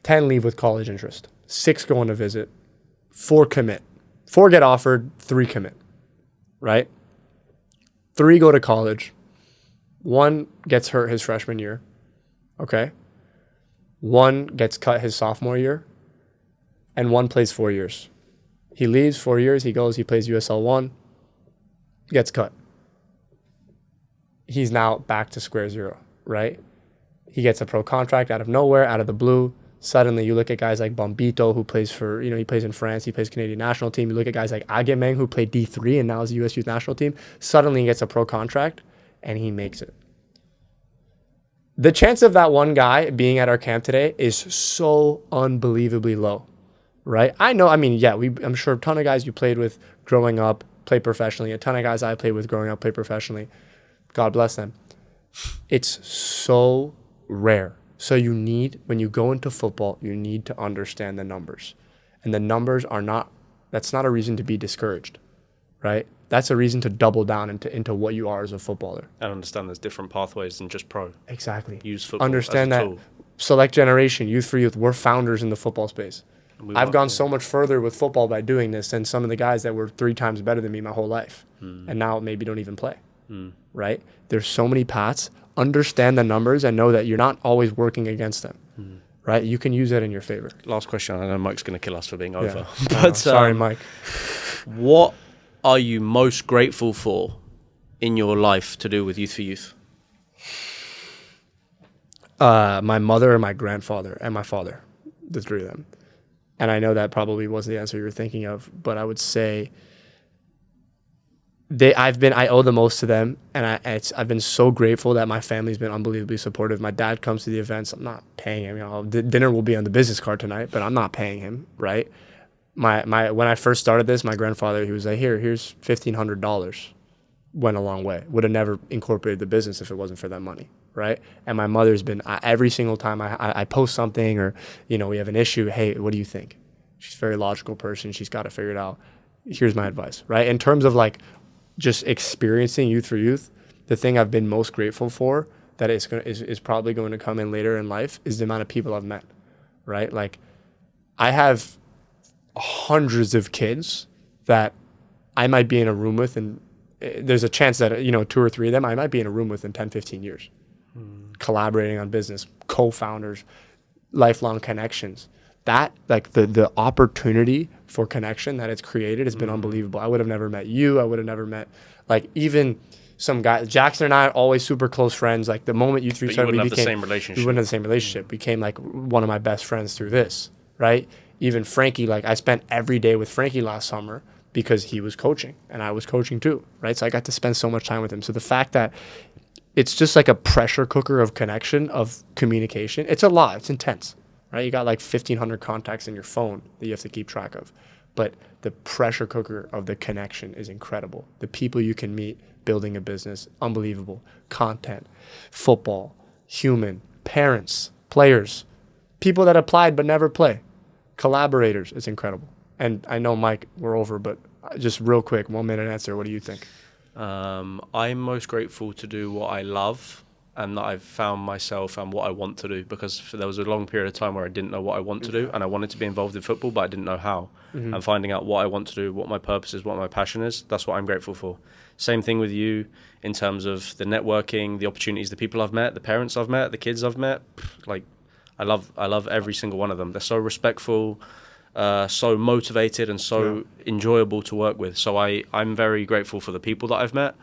10 leave with college interest, 6 go on a visit, 4 commit. 4 get offered, 3 commit, right? 3 go to college. 1 gets hurt his freshman year, okay? 1 gets cut his sophomore year, and 1 plays 4 years. He leaves 4 years, he goes, he plays USL 1, gets cut. He's now back to square zero, right? He gets a pro contract out of nowhere, out of the blue. Suddenly you look at guys like Bombito, who plays for, he plays in France, he plays Canadian national team. You look at guys like Agemeng, who played D3 and now is the US Youth National Team. Suddenly he gets a pro contract and he makes it. The chance of that one guy being at our camp today is so unbelievably low, right? I'm sure a ton of guys you played with growing up play professionally. A ton of guys I played with growing up play professionally. God bless them. It's so rare. So when you go into football, you need to understand the numbers. And the numbers that's not a reason to be discouraged, right? That's a reason to double down into what you are as a footballer. And understand there's different pathways than just pro. Exactly. Use football Understand as a that tool. Select generation, youth for youth, we're founders in the football space. I've gone so much further with football by doing this than some of the guys that were 3 times better than me my whole life. And now maybe don't even play, right? There's so many paths. Understand the numbers and know that you're not always working against them, right? You can use that in your favor. Last question. I know Mike's going to kill us for being over. But sorry, Mike. What are you most grateful for in your life to do with Youth for Youth? My mother and my grandfather and my father, the 3 of them. And I know that probably wasn't the answer you were thinking of, but I would say I owe the most to them, and I've been so grateful that my family's been unbelievably supportive. My dad comes to the events. I'm not paying him. Dinner will be on the business card tonight, but I'm not paying him, right? When I first started this, my grandfather, he was like, here's $1,500. Went a long way. Would have never incorporated the business if it wasn't for that money, right? And my mother's been, every single time I post something or, we have an issue, hey, what do you think? She's a very logical person. She's got it figured out. Here's my advice, right? In terms of just experiencing Youth for Youth, the thing I've been most grateful for that is probably going to come in later in life is the amount of people I've met, right? I have hundreds of kids that I might be in a room with, and there's a chance that 2 or 3 of them I might be in a room with in 10, 15 years, collaborating on business, co-founders, lifelong connections. That the opportunity for connection that it's created has been unbelievable. I would have never met you. I would have never met even some guys. Jackson and I are always super close friends. The moment you 3 started, we became the same relationship. We wouldn't have the same relationship. Became one of my best friends through this, right? Even Frankie, I spent every day with Frankie last summer because he was coaching and I was coaching too, right? So I got to spend so much time with him. So the fact that it's just like a pressure cooker of connection, of communication, it's a lot. It's intense. Right, you got 1,500 contacts in your phone that you have to keep track of. But the pressure cooker of the connection is incredible. The people you can meet building a business, unbelievable. Content, football, human, parents, players, people that applied but never play, collaborators. It's incredible. And I know, Mike, we're over, but just real quick, 1 minute answer. What do you think? I'm most grateful to do what I love and that I've found myself and what I want to do, because there was a long period of time where I didn't know what I want to do, and I wanted to be involved in football, but I didn't know how. And finding out what I want to do, what my purpose is, what my passion is, that's what I'm grateful for. Same thing with you in terms of the networking, the opportunities, the people I've met, the parents I've met, the kids I've met. Like, I love every single one of them. They're so respectful, so motivated, and so enjoyable to work with. So I'm very grateful for the people that I've met.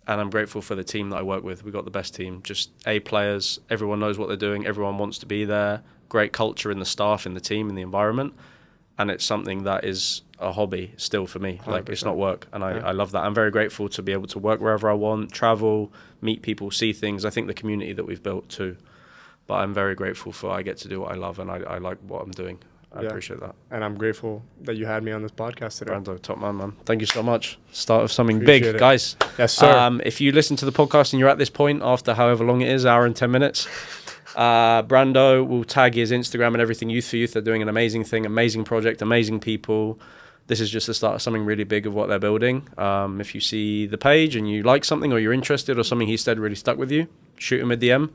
And I'm grateful for the team that I work with. We've got the best team, just A players. Everyone knows what they're doing. Everyone wants to be there. Great culture in the staff, in the team, in the environment. And it's something that is a hobby still for me. 100%. Like, it's not work. And I love that. I'm very grateful to be able to work wherever I want, travel, meet people, see things. I think the community that we've built too. But I'm very grateful for I get to do what I love, and I like what I'm doing. I appreciate that. And I'm grateful that you had me on this podcast today. Brando, top man. Thank you so much. Start of something Appreciate big, it. guys. Yes, sir. If you listen to the podcast and you're at this point after however long it is, hour and 10 minutes, Brando will tag his Instagram and everything. Youth for Youth, they're doing an amazing thing, amazing project, amazing people. This is just the start of something really big of what they're building. If you see the page and you like something, or you're interested, or something he said really stuck with you, shoot him a DM.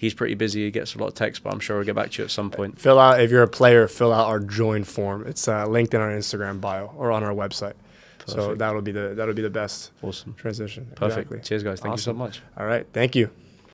He's pretty busy. He gets a lot of text, but I'm sure he'll get back to you at some point. Fill out, if you're a player, fill out our join form. It's linked in our Instagram bio or on our website. Perfect. So that'll be the best. Awesome transition. Perfect. Exactly. Cheers, guys. Thank you so much. All right. Thank you.